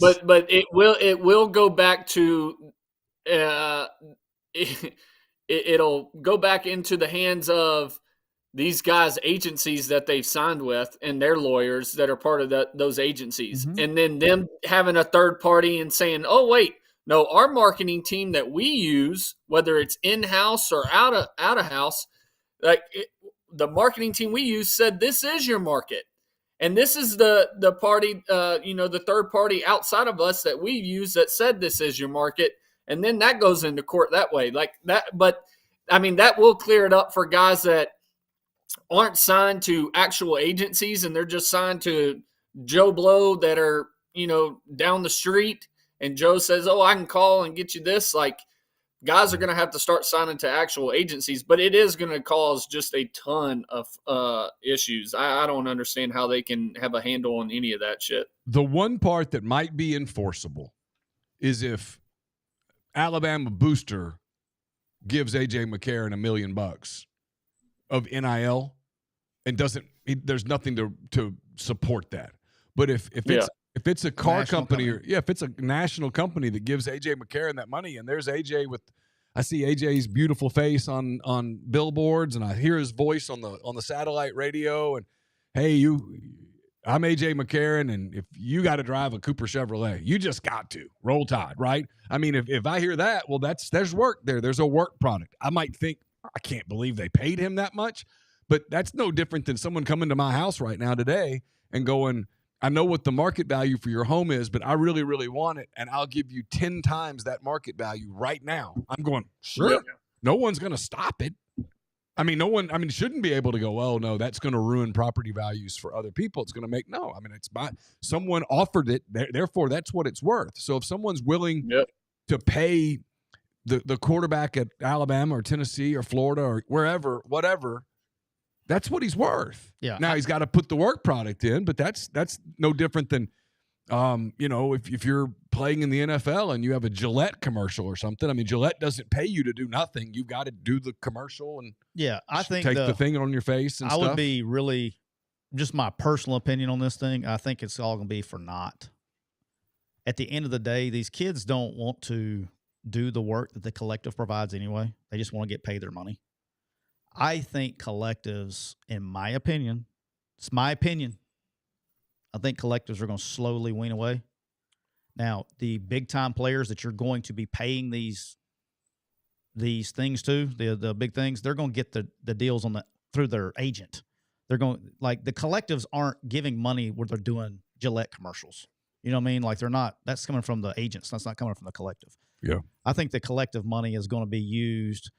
But it will go back to it'll go back into the hands of these guys' agencies that they've signed with and their lawyers that are part of those agencies. Mm-hmm. And then them having a third party and saying, oh, wait, no, our marketing team that we use, whether it's in-house or out of house, the marketing team we use said this is your market. And this is the party, the third party outside of us that we use that said this is your market. And then that goes into court that way. Like that. But, I mean, that will clear it up for guys that aren't signed to actual agencies and they're just signed to Joe Blow that are, down the street. And Joe says, oh, I can call and get you this. Like, guys are going to have to start signing to actual agencies, but it is going to cause just a ton of issues. I don't understand how they can have a handle on any of that shit. The one part that might be enforceable is if Alabama Booster gives AJ McCarron $1 million of NIL and there's nothing to support that. But if it's a car national company or if it's a national company that gives AJ McCarron that money and there's AJ I see AJ's beautiful face on billboards and I hear his voice on the satellite radio and hey, I'm AJ McCarron and if you got to drive a Cooper Chevrolet, you just got to roll Tide, right? I mean, if I hear that, well, there's work there. There's a work product. I might think, I can't believe they paid him that much, but that's no different than someone coming to my house right now today and going, I know what the market value for your home is, but I really, really want it, and I'll give you 10 times that market value right now. I'm going, sure. Yep. No one's going to stop it. I mean, shouldn't be able to go, well, no, that's going to ruin property values for other people. It's going to make, no. I mean, someone offered it, therefore that's what it's worth. So if someone's willing to pay the quarterback at Alabama or Tennessee or Florida or wherever, whatever, that's what he's worth. Yeah. Now he's got to put the work product in, but that's no different than, if you're playing in the NFL and you have a Gillette commercial or something. I mean, Gillette doesn't pay you to do nothing. You've got to do the commercial and I think take the thing on your face and stuff. I would be really, just my personal opinion on this thing, I think it's all going to be for naught. At the end of the day, these kids don't want to do the work that the collective provides anyway. They just want to get paid their money. I think collectives, in my opinion, it's my opinion, I think collectives are going to slowly wean away. Now, the big-time players that you're going to be paying these things to, the big things, they're going to get the deals through their agent. They're going, like, the collectives aren't giving money where they're doing Gillette commercials. You know what I mean? Like, they're not, that's coming from the agents. That's not coming from the collective. Yeah. I think the collective money is going to be used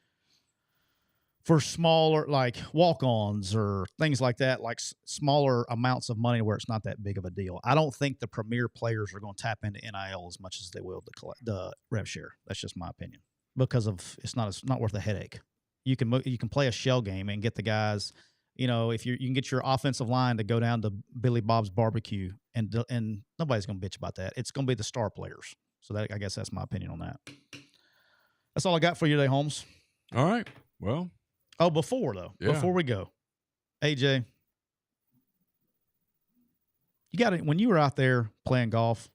for smaller, like walk-ons or things like that, like smaller amounts of money where it's not that big of a deal. I don't think the premier players are going to tap into NIL as much as they will the rev share. That's just my opinion, because of it's not worth a headache. You can play a shell game and get the guys. If you can get your offensive line to go down to Billy Bob's Barbecue, and nobody's going to bitch about that. It's going to be the star players. So I guess that's my opinion on that. That's all I got for you today, Holmes. All right. Well. Oh, before we go, AJ, you got it. When you were out there playing golf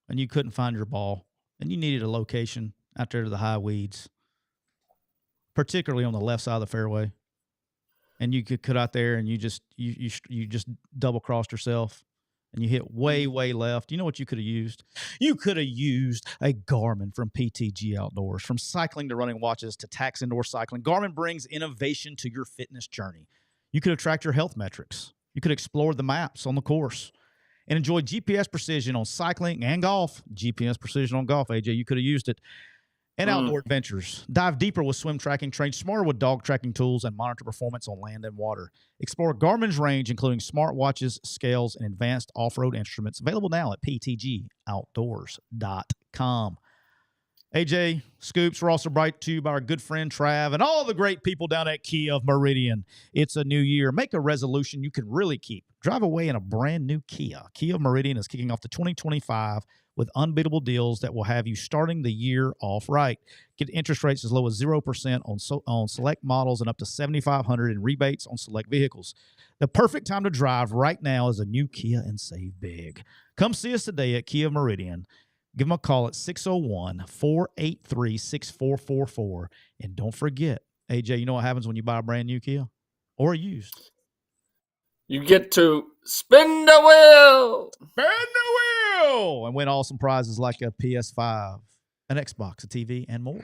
and you couldn't find your ball and you needed a location out there to the high weeds, particularly on the left side of the fairway, and you could cut out there and you just double crossed yourself and you hit way, way left. You know what you could have used? You could have used a Garmin from PTG Outdoors. From cycling to running watches to tax indoor cycling, Garmin brings innovation to your fitness journey. You could have tracked your health metrics. You could explore the maps on the course and enjoy GPS precision on cycling and golf. GPS precision on golf, AJ, you could have used it. And outdoor adventures. Dive deeper with swim tracking, train smarter with dog tracking tools, and monitor performance on land and water. Explore Garmin's range, including smartwatches, scales, and advanced off-road instruments. Available now at ptgoutdoors.com. AJ, Scoops, we're also brought to you by our good friend Trav and all the great people down at Kia of Meridian. It's a new year. Make a resolution you can really keep. Drive away in a brand new Kia. Kia of Meridian is kicking off the 2025 with unbeatable deals that will have you starting the year off right. Get interest rates as low as 0% on select models and up to $7,500 in rebates on select vehicles. The perfect time to drive right now is a new Kia and save big. Come see us today at Kia of Meridian. Give them a call at 601-483-6444. And don't forget, AJ, you know what happens when you buy a brand new Kia or a used? You get to spin the wheel. Spin the wheel! And win awesome prizes like a PS5, an Xbox, a TV, and more.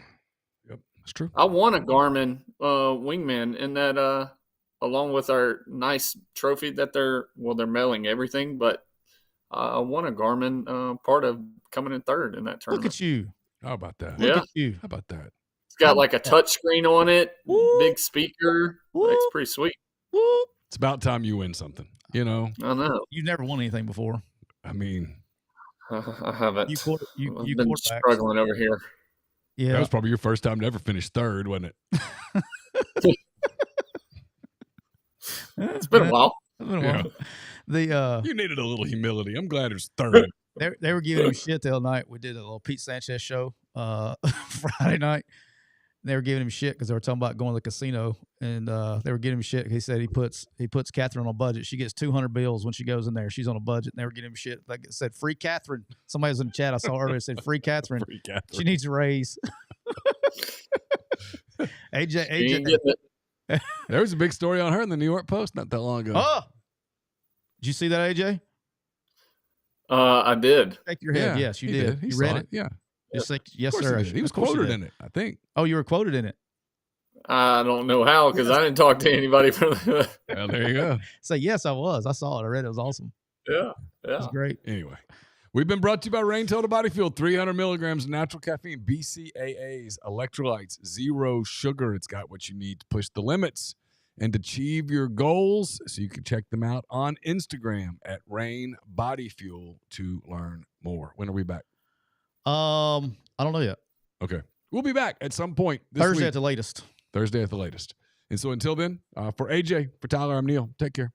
Yep, that's true. I won a Garmin Wingman in that, along with our nice trophy that they're mailing everything, but I won a Garmin part of coming in third in that tournament. Look at you. How about that? Yeah. Look at you. How about that? It's got like a touch screen on it, Woo. big speaker. Woo. It's pretty sweet. Whoop. It's about time you win something. You know, I know. You've never won anything before. I mean, I haven't. You I've been quarterbacks. struggling over here. Yeah. that was probably your first time to ever finish third, wasn't it? It's been a while. Yeah. The You needed a little humility. I'm glad it's third. they were giving him shit the other night. We did a little Pete Sanchez show Friday night. They were giving him shit because they were talking about going to the casino, and they were giving him shit. He said he puts Catherine on a budget. She gets 200 bills when she goes in there. She's on a budget. And they were giving him shit. Like it said, free Catherine. Somebody was in the chat I saw earlier said, free Catherine. Free Catherine. She needs a raise. AJ. Ain't getting it. There was a big story on her in the New York Post not that long ago. Oh, did you see that, AJ? I did. Shake your head. Yes, you he did. He You saw read it? Yeah. Just like, yes, Of course sir. he did. He was Of course you quoted did. in it, I think. Oh, you were quoted in it. I don't know how because I didn't talk to anybody from the. Well, there you go. Say, yes, I was. I saw it. I read it. It was awesome. Yeah. It was great. Anyway, we've been brought to you by Rain Total Body Fuel, 300 milligrams of natural caffeine, BCAAs, electrolytes, zero sugar. It's got what you need to push the limits and achieve your goals. So you can check them out on Instagram at Rain Body Fuel to learn more. When are we back? I don't know yet. Okay. We'll be back at some point this Thursday week. at the latest. Thursday at the latest. And so until then, for AJ, for Tyler, I'm Neal. Take care.